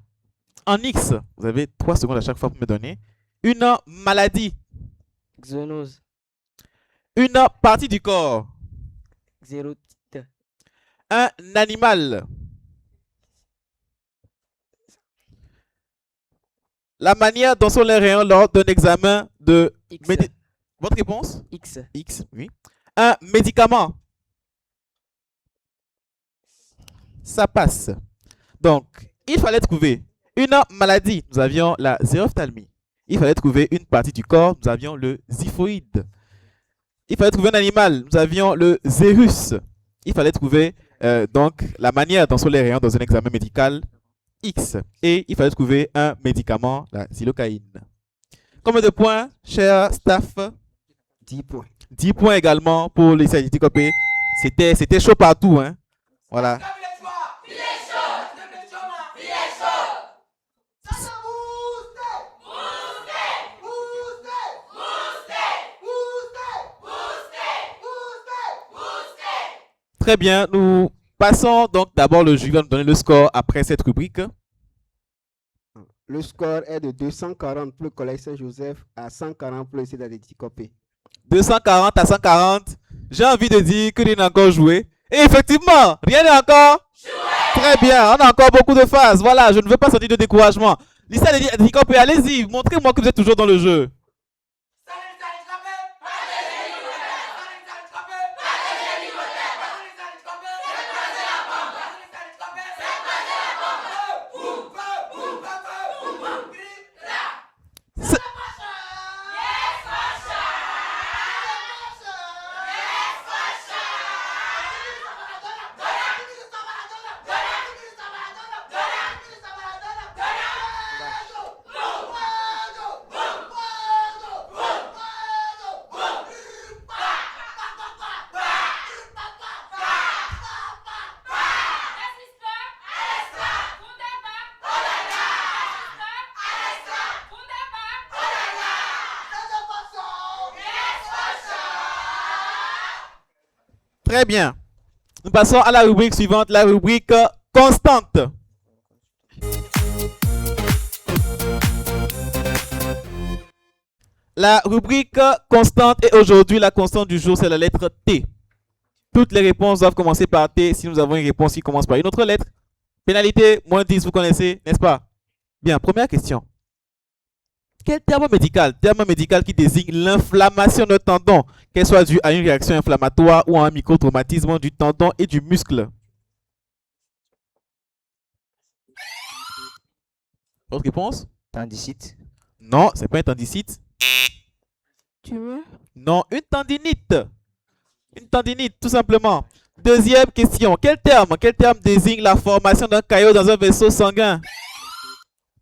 En X, vous avez 3 secondes à chaque fois pour me donner une maladie. Zoonose. Une partie du corps. Xérotite. Un animal. La manière dont sont les rayons lors d'un examen de... Votre réponse? X. X, oui. Un médicament. Ça passe. Donc, il fallait trouver une maladie. Nous avions la zéophtalmie. Il fallait trouver une partie du corps. Nous avions le xiphoïde. Il fallait trouver un animal. Nous avions le zérus. Il fallait trouver donc la manière dont sont les rayons dans un examen médical. X. Et il fallait trouver un médicament, la xylocaïne. Combien de points, cher staff? 10 points. 10 points également pour les Didicopé. C'était chaud partout, hein. Voilà. Très bien, nous passons donc d'abord le jury va nous donner le score après cette rubrique. Le score est de 240 pour le collège Saint-Joseph à 140 pour le lycée Didicopé. 240 à 140. J'ai envie de dire que rien n'est encore joué. Et effectivement, rien n'est encore joué. Très bien, on a encore beaucoup de phases. Voilà, je ne veux pas sentir de découragement. Lycée Didicopé, allez-y, montrez-moi que vous êtes toujours dans le jeu. Très bien. Nous passons à la rubrique suivante, la rubrique constante. La rubrique constante est aujourd'hui la constante du jour, c'est la lettre T. Toutes les réponses doivent commencer par T si nous avons une réponse qui commence par une autre lettre. Pénalité, moins 10, vous connaissez, n'est-ce pas? Bien, première question. Quel terme médical qui désigne l'inflammation d'un tendon, qu'elle soit due à une réaction inflammatoire ou à un microtraumatisme du tendon et du muscle? Votre réponse? Tendicite. Non, c'est pas un tendicite. Tumeur. Non, une tendinite. Une tendinite, tout simplement. Deuxième question. Quel terme désigne la formation d'un caillot dans un vaisseau sanguin?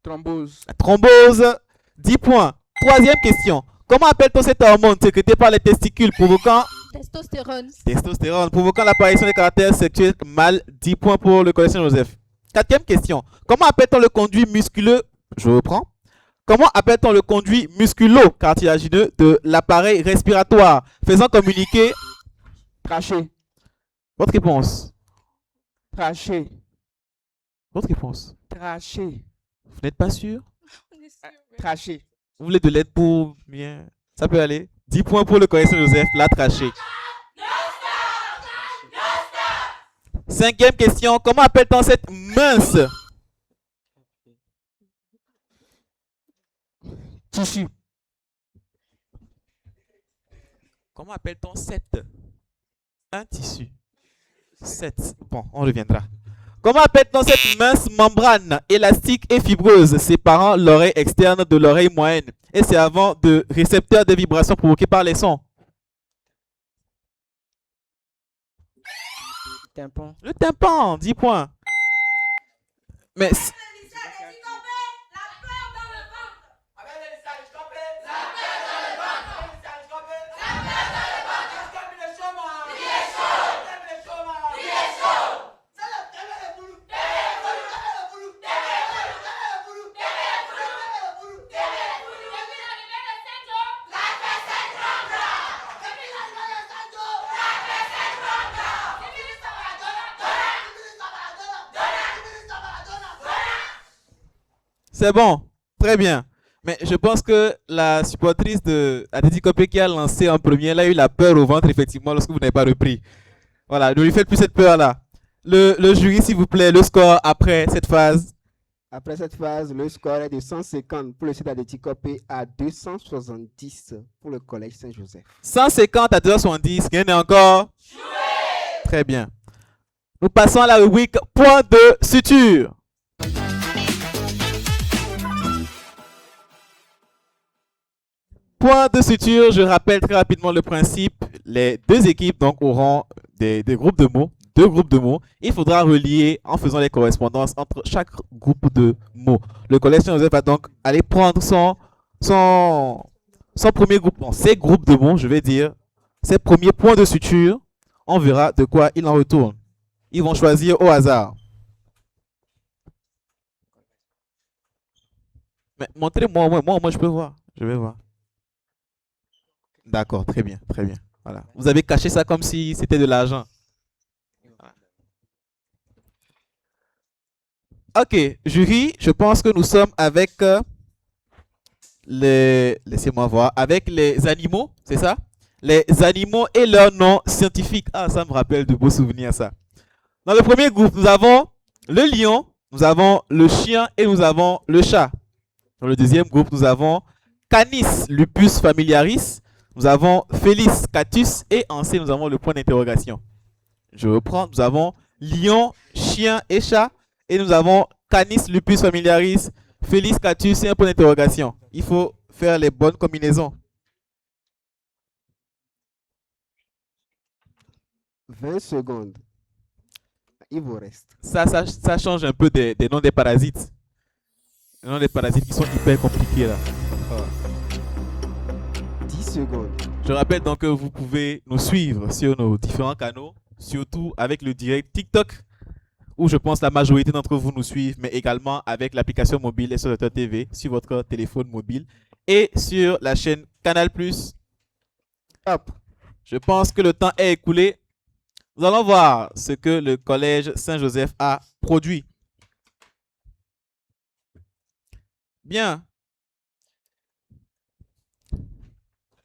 Thrombose. La thrombose, 10 points. Troisième question. Comment appelle-t-on cette hormone sécrétée par les testicules provoquant Testostérone. testostérone, provoquant l'apparition des caractères sexuels mâles? 10 points pour le Collège Saint-Joseph. Quatrième question. Comment appelle-t-on le conduit musculeux? Je reprends. Comment appelle-t-on le conduit musculo-cartilagineux de l'appareil respiratoire faisant communiquer? Trachée. Votre réponse. Trachée. Votre réponse. Trachée. Vous n'êtes pas sûr? Trachée. Vous voulez de l'aide pour bien? Ça peut aller. 10 points pour le Collège Saint-Joseph, la trachée. Cinquième question. Comment appelle-t-on cette mince? Tissu. Comment appelle-t-on cette? Un tissu. 7. Bon, on reviendra. Comment appelle-t-on cette mince membrane élastique et fibreuse séparant l'oreille externe de l'oreille moyenne et servant de récepteur des vibrations provoquées par les sons? Tympan. Le tympan, 10 points. Mais c'est bon, très bien. Mais je pense que la supportrice de Adedi Kopé qui a lancé en premier, elle a eu la peur au ventre, effectivement, lorsque vous n'avez pas repris. Voilà, ne lui faites plus cette peur-là. Le jury, s'il vous plaît, le score après cette phase. Après cette phase, le score est de 150 pour le site Adedi Kopé à 270 pour le Collège Saint-Joseph. 150 à 270, gain est encore? Très bien. Nous passons à la rubrique point de suture. Point de suture, je rappelle très rapidement le principe. Les deux équipes donc auront des groupes de mots, deux groupes de mots. Il faudra relier en faisant les correspondances entre chaque groupe de mots. Le Collège Saint-Joseph va donc aller prendre son premier groupe, bon, ses groupes de mots, je vais dire, ses premiers points de suture. On verra de quoi il en retourne. Ils vont choisir au hasard. Mais montrez-moi, moi je peux voir. Je vais voir. D'accord, très bien, très bien. Voilà. Vous avez caché ça comme si c'était de l'argent. Ok, jury, je pense que nous sommes avec laissez-moi voir, avec les animaux, c'est ça? Les animaux et leurs noms scientifiques. Ah, ça me rappelle de beaux souvenirs, ça. Dans le premier groupe, nous avons le lion, nous avons le chien et nous avons le chat. Dans le deuxième groupe, nous avons Canis lupus familiaris, nous avons Felis catus et en C, nous avons le point d'interrogation. Je reprends, nous avons lion, chien et chat et nous avons Canis lupus familiaris, Felis catus et un point d'interrogation. Il faut faire les bonnes combinaisons. 20 secondes. Il vous reste. Ça change un peu des noms des parasites. Les noms des parasites qui sont hyper compliqués là. 10 secondes. Je rappelle donc que vous pouvez nous suivre sur nos différents canaux, surtout avec le direct TikTok, où je pense la majorité d'entre vous nous suivent, mais également avec l'application mobile SOS TV sur votre téléphone mobile et sur la chaîne Canal+. Hop. Je pense que le temps est écoulé. Nous allons voir ce que le Collège Saint-Joseph a produit. Bien.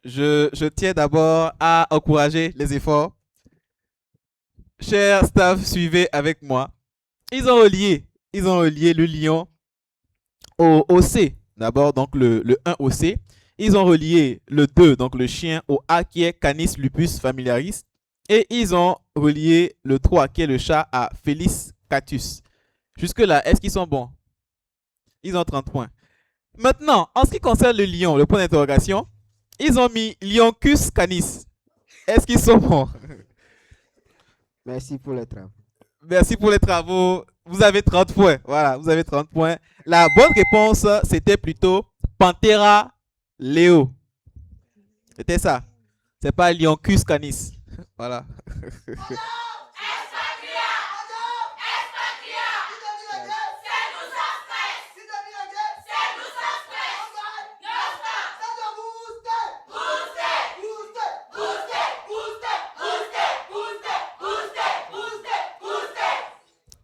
Je tiens d'abord à encourager les efforts. Chers staff, suivez avec moi. Ils ont relié le lion au C. D'abord, donc le 1 au C. Ils ont relié le 2, donc le chien, au A qui est Canis lupus familiaris. Et ils ont relié le 3 qui est le chat à Felis catus. Jusque-là, est-ce qu'ils sont bons? Ils ont 30 points. Maintenant, en ce qui concerne le lion, le point d'interrogation, Ils ont mis Lioncus canis. Est-ce qu'ils sont bons? Merci pour le travail. Merci pour les travaux. Vous avez 30 points. Voilà, vous avez 30 points. La bonne réponse, c'était plutôt Panthera leo. C'était ça. C'est pas Lioncus canis. Voilà.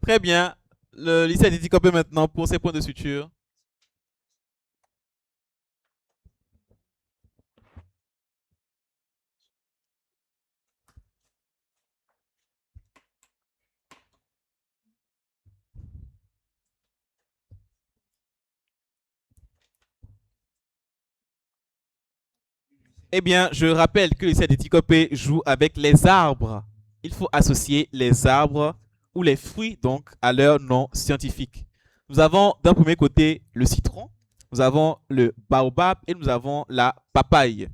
Très bien. Le lycée Adéticopé maintenant pour ses points de suture. Eh bien, je rappelle que le lycée Adéticopé joue avec les arbres. Il faut associer les arbres ou les fruits donc à leur nom scientifique. Nous avons d'un premier côté le citron, nous avons le baobab et nous avons la papaye.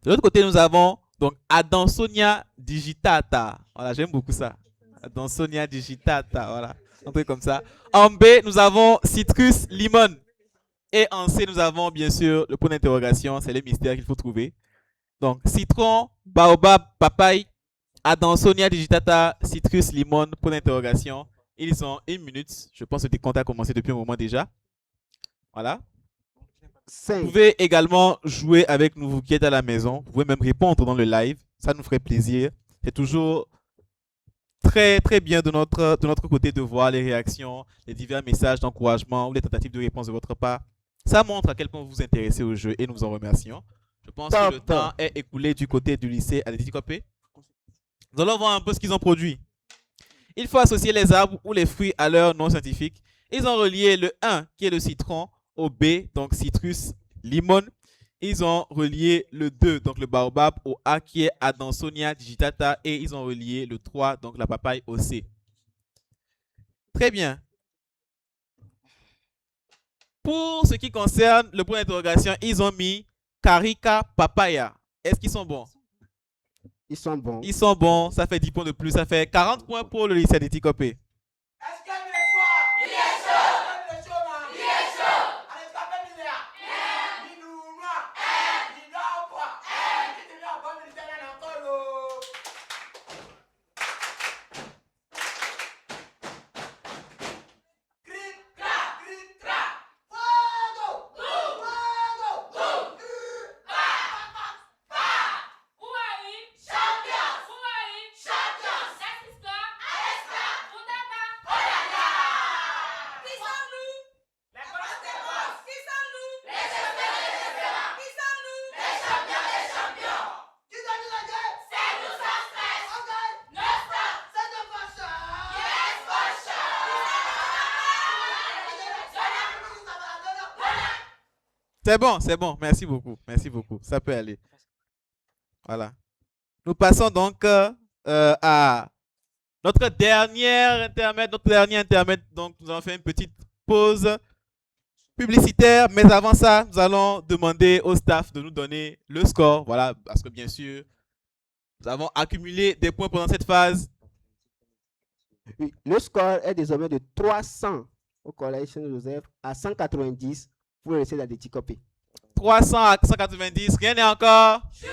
De l'autre côté, nous avons donc Adansonia digitata. Voilà, j'aime beaucoup ça. Adansonia digitata, voilà, un truc comme ça. En B, nous avons Citrus limon. Et en C, nous avons bien sûr le point d'interrogation, c'est le mystère qu'il faut trouver. Donc, citron, baobab, papaye, Adansonia digitata, citrus, limon, point d'interrogation. Ils ont 1 minute. Je pense que le décompte a commencé depuis un moment déjà. Voilà. Vous pouvez également jouer avec nous, vous qui êtes à la maison. Vous pouvez même répondre dans le live. Ça nous ferait plaisir. C'est toujours très bien de notre côté de voir les réactions, les divers messages d'encouragement ou les tentatives de réponse de votre part. Ça montre à quel point vous vous intéressez au jeu et nous vous en remercions. Je pense que le temps est écoulé du côté du lycée Adéticopé. Nous allons voir un peu ce qu'ils ont produit. Il faut associer les arbres ou les fruits à leur nom scientifique. Ils ont relié le 1 qui est le citron au B, donc citrus, limon. Ils ont relié le 2, donc le baobab, au A qui est Adansonia digitata. Et ils ont relié le 3, donc la papaye, au C. Très bien. Pour ce qui concerne le point d'interrogation, ils ont mis Carica papaya. Est-ce qu'ils sont bons? Ils sont bons. Ils sont bons. Ça fait 10 points de plus. Ça fait 40 points pour le lycée Adéticopé. C'est bon. Merci beaucoup. Ça peut aller. Voilà. Nous passons donc à notre dernier intermède. Donc, nous allons faire une petite pause publicitaire. Mais avant ça, nous allons demander au staff de nous donner le score. Voilà, parce que bien sûr, nous avons accumulé des points pendant cette phase. Oui, le score est désormais de 300 au collège Saint-Joseph à 190 pour le lycée d'Adéticopé. 300 à 190, rien n'est encore joué.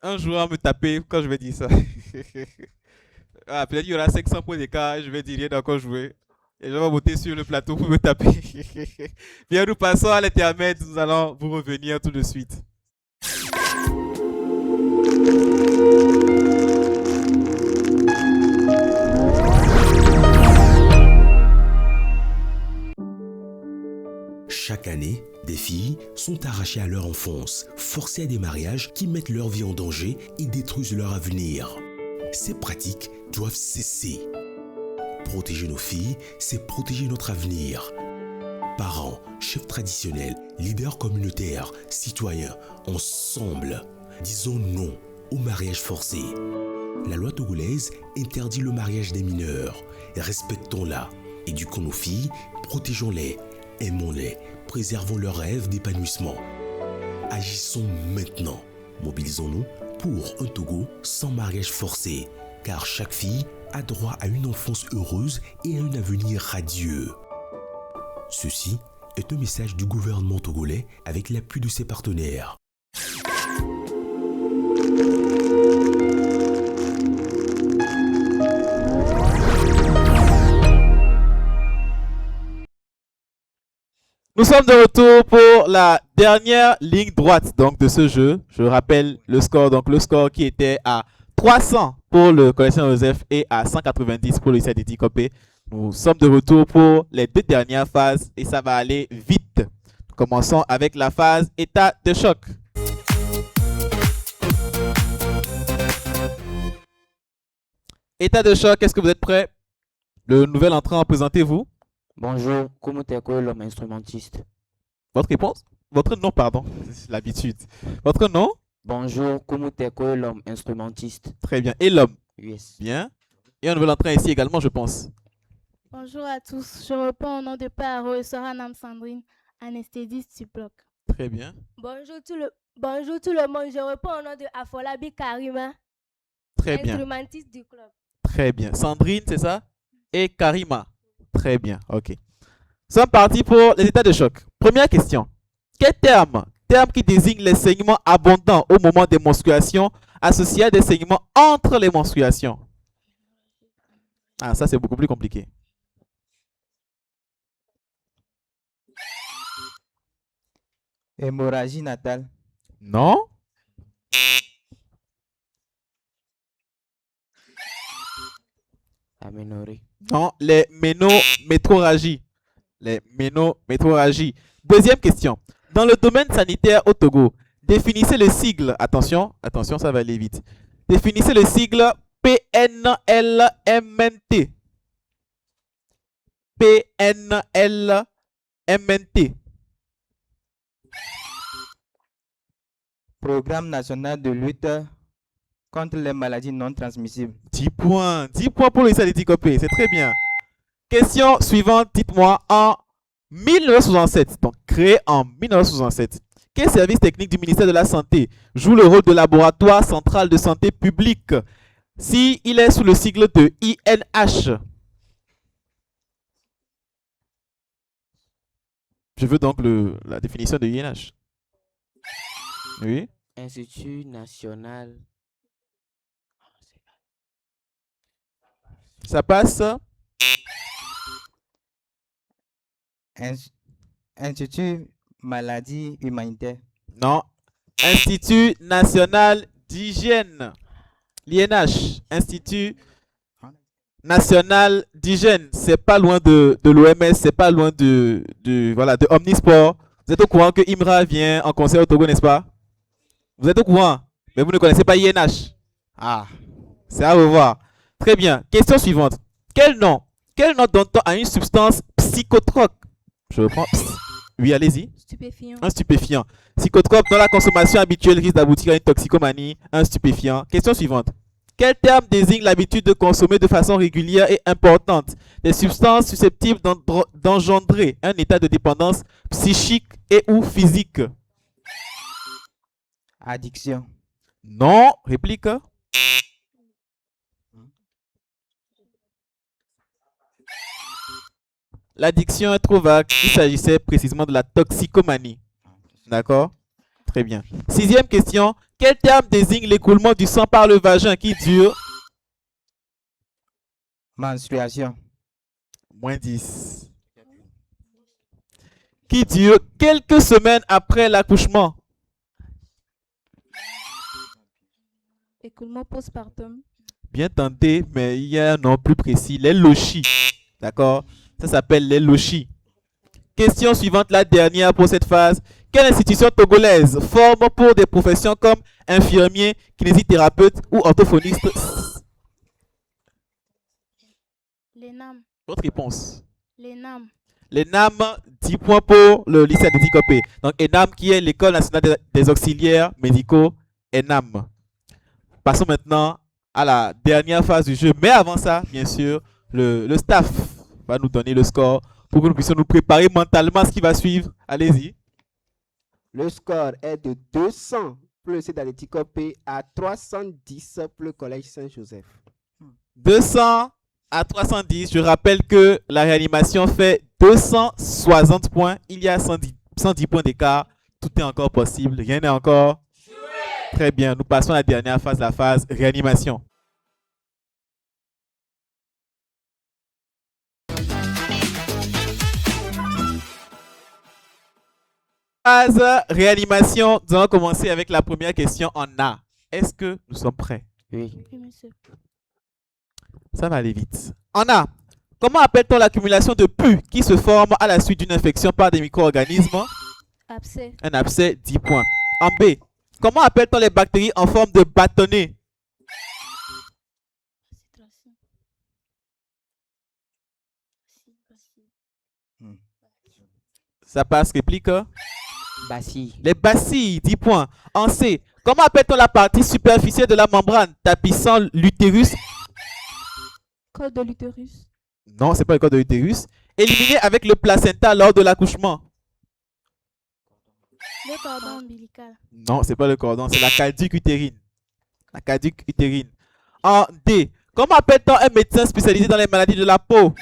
Un joueur me taper quand je vais dire ça. Peut-être qu'il y aura 500 points d'écart, je vais dire rien n'est encore joué. Et je vais monter sur le plateau pour me taper. Bien, nous passons à l'intermède, nous allons vous revenir tout de suite. Chaque année, des filles sont arrachées à leur enfance, forcées à des mariages qui mettent leur vie en danger et détruisent leur avenir. Ces pratiques doivent cesser. Protéger nos filles, c'est protéger notre avenir. Parents, chefs traditionnels, leaders communautaires, citoyens, ensemble, disons non au mariage forcé. La loi togolaise interdit le mariage des mineurs. Respectons-la. Éduquons nos filles, protégeons-les, aimons-les, préservons leurs rêves d'épanouissement. Agissons maintenant. Mobilisons-nous pour un Togo sans mariage forcé, car chaque fille a droit à une enfance heureuse et à un avenir radieux. Ceci est un message du gouvernement togolais avec l'appui de ses partenaires. Nous sommes de retour pour la dernière ligne droite donc, de ce jeu. Je rappelle le score. Donc le score qui était à 300 pour le Collège Saint-Joseph et à 190 pour le lycée Didi Copé. Nous sommes de retour pour les deux dernières phases et ça va aller vite. Commençons avec la phase état de choc. État de choc, est-ce que vous êtes prêts? Le nouvel entrant, présentez-vous. Bonjour, Kumuteko, l'homme instrumentiste. Votre réponse? Votre nom, pardon. C'est l'habitude. Votre nom? Bonjour, Kumuteko, l'homme instrumentiste. Très bien. Et l'homme? Yes. Bien. Et un nouvel entrant ici également, je pense. Bonjour à tous. Je réponds au nom de Paro et Soranam Sandrine, anesthésiste du bloc. Très bien. Bonjour tout le monde. Je réponds au nom de Afolabi Karima. Très bien. Instrumentiste du club. Très bien. Sandrine, c'est ça? Et Karima. Très bien, ok. Nous sommes partis pour les états de choc. Première question. Quel terme qui désigne les saignements abondants au moment des menstruations associés à des saignements entre les menstruations? Ah, ça c'est beaucoup plus compliqué. Hémorragie natale. Non. Aménorrhée. Non, les ménométroragies. Les ménométroragies. Deuxième question. Dans le domaine sanitaire au Togo, définissez le sigle. Attention, attention, ça va aller vite. Définissez le sigle PNLMNT. PNLMNT. Programme national de lutte contre les maladies non transmissibles. 10 points. 10 points pour les Dicopé. C'est très bien. Question suivante. Dites-moi, en 1967, donc créé en 1967, quel service technique du ministère de la Santé joue le rôle de laboratoire central de santé publique si il est sous le sigle de INH? Je veux donc la définition de INH. Oui. Institut national. Ça passe? Institut maladie humanitaire. Non. Institut national d'hygiène. L'INH. Institut national d'hygiène. C'est pas loin de l'OMS, c'est pas loin de Omnisport. Vous êtes au courant que IMRA vient en concert au Togo, n'est-ce pas? Vous êtes au courant, mais vous ne connaissez pas INH. Ah, c'est à revoir. Très bien. Question suivante. Quel nom donne-t-on à une substance psychotrope? Je reprends. Oui, allez-y. Stupéfiant. Un stupéfiant. Psychotrope dont la consommation habituelle risque d'aboutir à une toxicomanie. Un stupéfiant. Question suivante. Quel terme désigne l'habitude de consommer de façon régulière et importante des substances susceptibles d'engendrer un état de dépendance psychique et ou physique? Addiction. Non. Réplique. L'addiction est trop vague. Il s'agissait précisément de la toxicomanie. D'accord? Très bien. Sixième question. Quel terme désigne l'écoulement du sang par le vagin qui dure? Menstruation. Moins 10. Qui dure quelques semaines après l'accouchement? Écoulement postpartum. Bien tenté, mais il y a un nom plus précis. Les lochis. D'accord? Ça s'appelle les lochis. Question suivante, la dernière pour cette phase. Quelle institution togolaise forme pour des professions comme infirmier, kinésithérapeute ou orthophoniste? L'ENAM. Votre réponse? L'ENAM. L'ENAM, 10 points pour le lycée de Dicopé. Donc ENAM qui est l'école nationale des auxiliaires médicaux, ENAM. Passons maintenant à la dernière phase du jeu. Mais avant ça, bien sûr, le staff va nous donner le score pour que nous puissions nous préparer mentalement à ce qui va suivre. Allez-y. Le score est de 200 pour le site d'Atletico P à 310 pour le collège Saint-Joseph. 200 à 310. Je rappelle que la réanimation fait 260 points. Il y a 110 points d'écart. Tout est encore possible. Rien n'est encore. Très bien. Nous passons à la dernière phase, la phase réanimation. Phase réanimation. Nous allons commencer avec la première question en A. Est-ce que nous sommes prêts? Oui. Oui, monsieur. Ça va aller vite. En A, comment appelle-t-on l'accumulation de pus qui se forme à la suite d'une infection par des micro-organismes? Abcès. Un abcès, 10 points. En B, comment appelle-t-on les bactéries en forme de bâtonnet? Ça passe, réplique. Bacille. Les bacilles, 10 points. En C, comment appelle-t-on la partie superficielle de la membrane tapissant l'utérus? Col de l'utérus. Non, c'est pas le col de l'utérus. Éliminé avec le placenta lors de l'accouchement. Le cordon ombilical. Non, c'est pas le cordon, c'est la caduque utérine. La caduque utérine. En D, comment appelle-t-on un médecin spécialisé dans les maladies de la peau?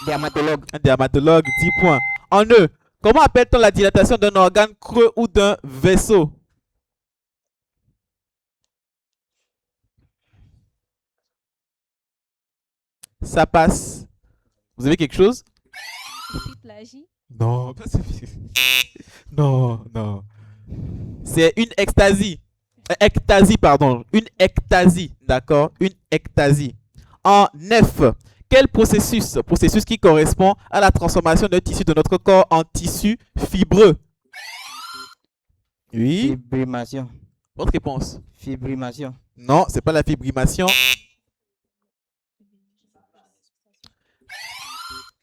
Dermatologue. Un dermatologue, 10 points. En E, comment appelle-t-on la dilatation d'un organe creux ou d'un vaisseau? Ça passe. Vous avez quelque chose? Hémiplégie. Non. Non, non. C'est une ectasie. Ectasie, pardon. Une ectasie, d'accord? Une ectasie. En F, quel processus qui correspond à la transformation d'un tissu de notre corps en tissu fibreux? Oui. Fibrimation. Votre réponse? Fibrimation. Non, c'est pas la fibrimation.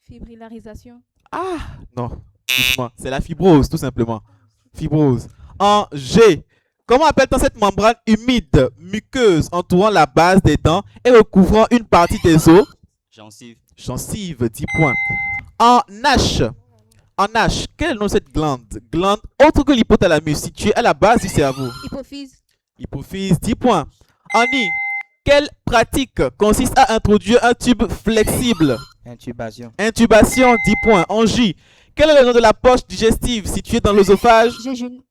Fibrillarisation. Ah, non. Doucement. C'est la fibrose, tout simplement. Fibrose. En G, comment appelle-t-on cette membrane humide, muqueuse, entourant la base des dents et recouvrant une partie des os? Gencive. Gencive, 10 points. En H, quel est le nom de cette glande? Glande autre que l'hypothalamus, située à la base du cerveau. Hypophyse. Hypophyse, 10 points. En I, quelle pratique consiste à introduire un tube flexible? Intubation. Intubation, 10 points. En J, quel est le nom de la poche digestive située dans l'œsophage? Jéjune.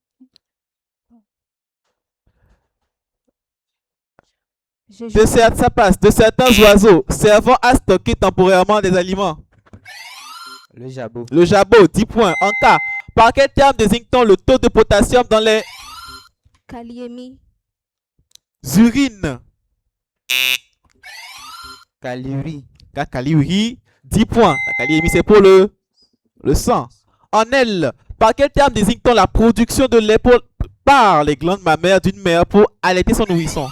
Ça passe. De certains oiseaux servant à stocker temporairement des aliments. Le jabot. Le jabot, 10 points. En K, par quel terme désigne-t-on le taux de potassium dans les Kaliémie. urines? Caliurie. Caliurie, 10 points. La kaliémie, c'est pour le sang. En L, par quel terme désigne-t-on la production de lait par les glandes mammaires d'une mère pour allaiter son nourrisson?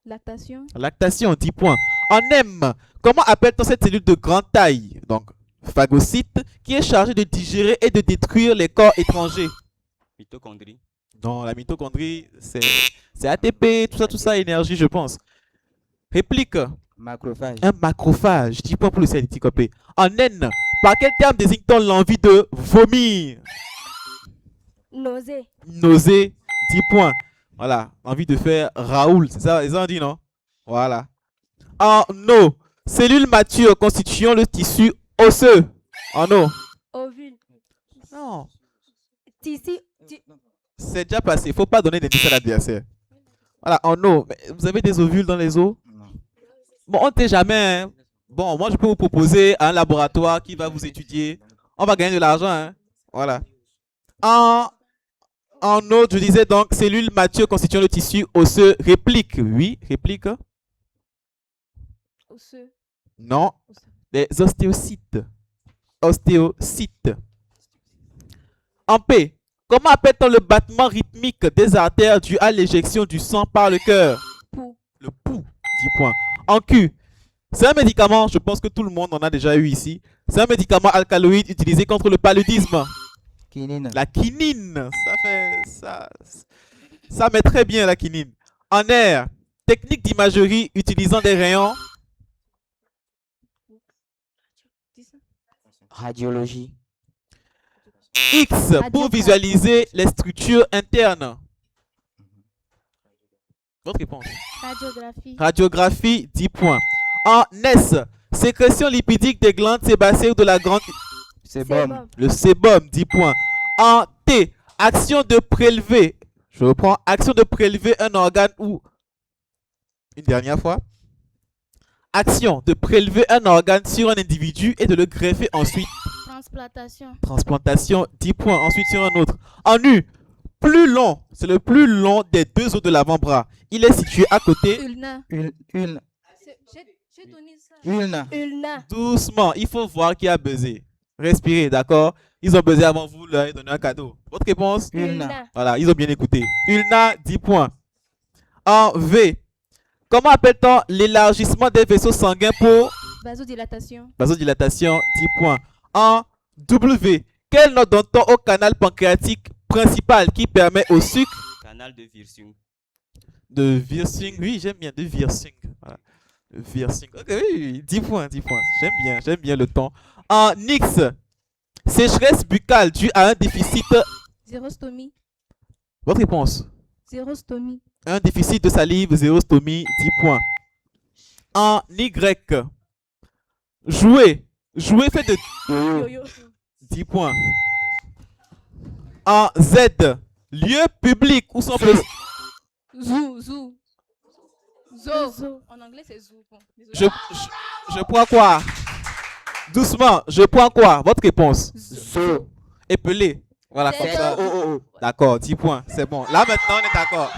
Lactation. Lactation, 10 points. En M, comment appelle-t-on cette cellule de grande taille, donc phagocyte, qui est chargée de digérer et de détruire les corps étrangers? Mitochondrie. Non, la mitochondrie, c'est ATP, tout ça, énergie, je pense. Réplique. Macrophage. Un macrophage, 10 points pour le CNTCOP. En N, par quel terme désigne-t-on l'envie de vomir? Nausée. Nausée, 10 points. Voilà, envie de faire Raoul, c'est ça, ils ont dit, non? Voilà. En O, cellules matures constituant le tissu osseux. En O. Ovule. Non. Tissu. C'est déjà passé, il ne faut pas donner des indices à l'adversaire. Voilà, en O. Mais vous avez des ovules dans les os? Non. Bon, on ne sait jamais. Hein. Bon, moi, je peux vous proposer un laboratoire qui va vous étudier. On va gagner de l'argent. Hein. Voilà. En autre, je disais donc, cellules matures constituant le tissu osseux. Réplique. Oui, réplique. Osseux. Non. Les ostéocytes. Ostéocytes. En P, comment appelle-t-on le battement rythmique des artères dû à l'éjection du sang par le cœur? Pouls. Le pouls. 10 points. En Q, c'est un médicament, je pense que tout le monde en a déjà eu ici. C'est un médicament alcaloïde utilisé contre le paludisme. Quinine. La quinine. Ça met très bien la quinine. En R, technique d'imagerie utilisant des rayons. Radiologie. X pour visualiser les structures internes. Votre réponse. Radiographie. Radiographie, 10 points. En S, sécrétion lipidique des glandes sébacées ou de la glande. Sébum. Le sébum, 10 points. En T, action de prélever. Je reprends. Action de prélever un organe ou. Une dernière fois. Action de prélever un organe sur un individu et de le greffer ensuite. Transplantation. Transplantation, 10 points. Ensuite sur un autre. En U, plus long. C'est le plus long des deux os de l'avant-bras. Il est situé à côté. Ulna. Ulna. J'ai donné ça. Ulna. Ulna. Doucement. Il faut voir qui a buzzé. Respirez, d'accord? Ils ont buzzé avant vous, leur donner un cadeau. Votre réponse? Ulna. Voilà, ils ont bien écouté. Ulna, 10 points. En V, comment appelle-t-on l'élargissement des vaisseaux sanguins pour Vasodilatation. vasodilatation? 10 points. En W, quel nom donne-t-on au canal pancréatique principal qui permet au sucre Canal de Wirsing. de Wirsing? Oui, j'aime bien, de Wirsing. Voilà. Wirsing. Ok, oui, oui, 10 points, 10 points. J'aime bien le ton. En X, sécheresse buccale due à un déficit. Zérostomie. Votre réponse? Zérostomie. Un déficit de salive, zérostomie, 10 points. En Y, jouer. Jouer fait de Yo-yo. 10 points. En Z, lieu public où sont plus. Zoo. Zoo. En anglais, c'est zoo. Bon, Je prends quoi? Doucement, je prends quoi? Votre réponse? Zoo. Épelé. Voilà, comme ça. D'accord, 10 points. C'est bon. Là, maintenant, on est d'accord.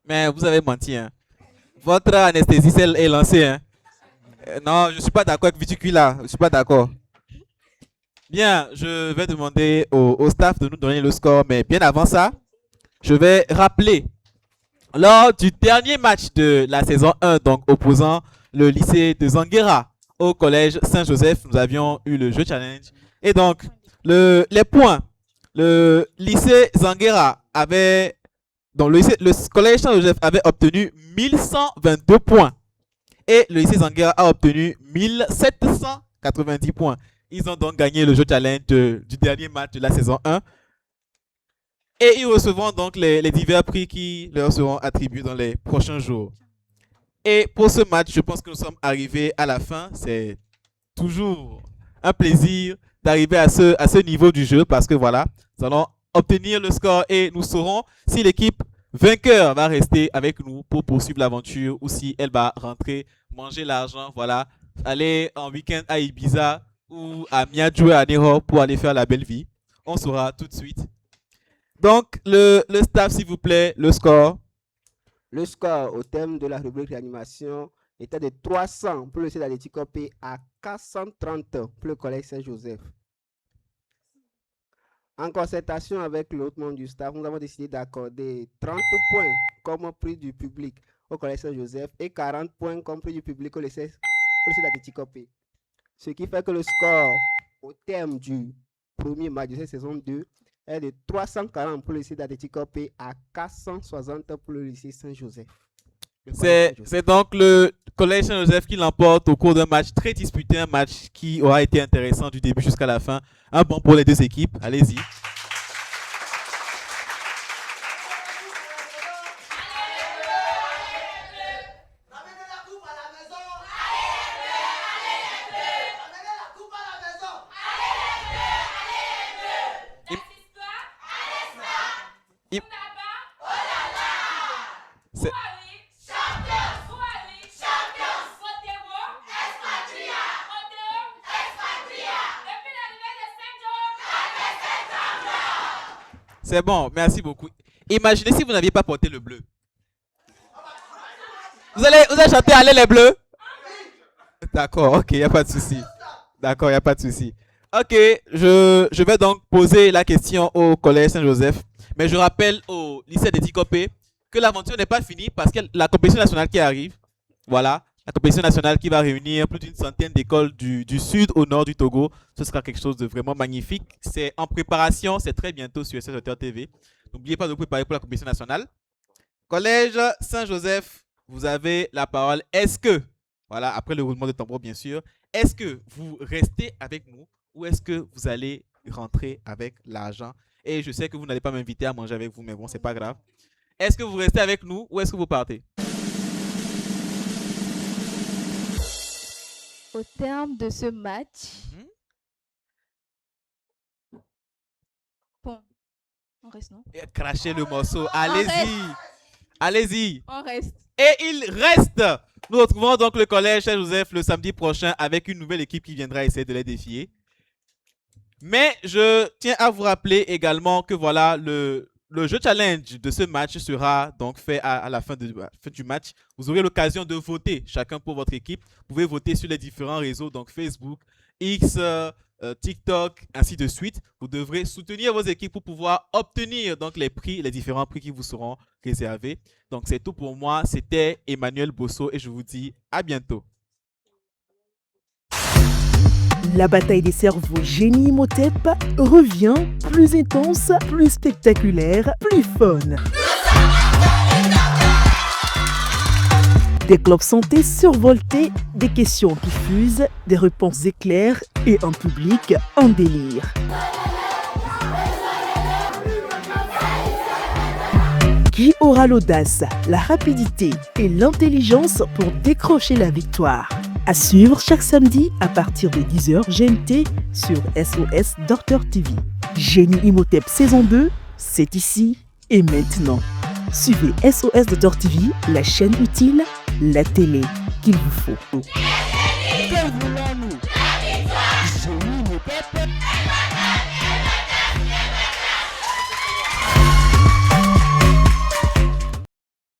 Mais vous avez menti, hein. Votre anesthésie est lancée, hein. Non, je ne suis pas d'accord avec Viticula. Je ne suis pas d'accord. Bien, je vais demander au staff de nous donner le score. Mais bien avant ça, je vais rappeler. Lors du dernier match de la saison 1, donc opposant le lycée de Zanguera au collège Saint-Joseph, nous avions eu le jeu challenge. Et donc, les points. Le lycée Zanguera avait... Donc, le collège Saint-Joseph avait obtenu 1122 points. Et le lycée Zanguera a obtenu 1790 points. Ils ont donc gagné le jeu challenge du dernier match de la saison 1. Et ils recevront donc les divers prix qui leur seront attribués dans les prochains jours. Et pour ce match, je pense que nous sommes arrivés à la fin. C'est toujours un plaisir d'arriver à ce niveau du jeu parce que voilà, nous allons obtenir le score et nous saurons si l'équipe vainqueur va rester avec nous pour poursuivre l'aventure ou si elle va rentrer, manger l'argent, voilà, aller en week-end à Ibiza ou à Miadjoué à Nero pour aller faire la belle vie. On saura tout de suite. Donc, le staff, s'il vous plaît, le score. Le score au thème de la rubrique réanimation était de 300 pour le lycée d'Atletico P à 430 pour le collège Saint-Joseph. En concertation avec l'autre membre du staff, nous avons décidé d'accorder 30 points comme prix du public au collège Saint-Joseph et 40 points comme prix du public au lycée d'Atletico P. Ce qui fait que le score au terme du premier match de cette saison 2 est de 340 pour le lycée d'Atletico P à 460 pour le lycée Saint-Joseph. C'est donc le collège Saint-Joseph qui l'emporte au cours d'un match très disputé, un match qui aura été intéressant du début jusqu'à la fin. Un bon pour les deux équipes. Allez-y. C'est bon, merci beaucoup. Imaginez si vous n'aviez pas porté le bleu. Vous allez chanter Allez les bleus? D'accord, ok, il n'y a pas de souci. D'accord, il n'y a pas de souci. Ok, je vais donc poser la question au Collège Saint-Joseph. Mais je rappelle au lycée d'Etikopé que l'aventure n'est pas finie parce que la compétition nationale qui arrive, voilà, la compétition nationale qui va réunir plus d'une centaine d'écoles du sud au nord du Togo, ce sera quelque chose de vraiment magnifique. C'est en préparation, c'est très bientôt sur SOS TV. N'oubliez pas de vous préparer pour la compétition nationale. Collège Saint-Joseph, vous avez la parole. Est-ce que, voilà, après le roulement de tambour bien sûr, est-ce que vous restez avec nous ou est-ce que vous allez rentrer avec l'argent? Et je sais que vous n'allez pas m'inviter à manger avec vous, mais bon, c'est pas grave. Est-ce que vous restez avec nous ou est-ce que vous partez? Au terme de ce match, bon, on reste, non? Crachez le morceau, allez-y. Allez-y. On reste. Et il reste. Nous retrouvons donc le Collège Saint-Joseph le samedi prochain avec une nouvelle équipe qui viendra essayer de les défier. Mais je tiens à vous rappeler également que voilà, le jeu challenge de ce match sera donc fait à la fin du match. Vous aurez l'occasion de voter chacun pour votre équipe. Vous pouvez voter sur les différents réseaux, donc Facebook, X, TikTok, ainsi de suite. Vous devrez soutenir vos équipes pour pouvoir obtenir donc les différents prix qui vous seront réservés. Donc c'est tout pour moi. C'était Emmanuel Bosso et je vous dis à bientôt. La bataille des cerveaux Génie Imhotep revient plus intense, plus spectaculaire, plus fun. Des clubs santé survoltés, des questions qui fusent, des réponses éclairs et un public en délire. Qui aura l'audace, la rapidité et l'intelligence pour décrocher la victoire? À suivre chaque samedi à partir de 10h GMT sur SOS Docteur TV. Génie Imhotep saison 2, c'est ici et maintenant. Suivez SOS Docteur TV, la chaîne utile, la télé qu'il vous faut.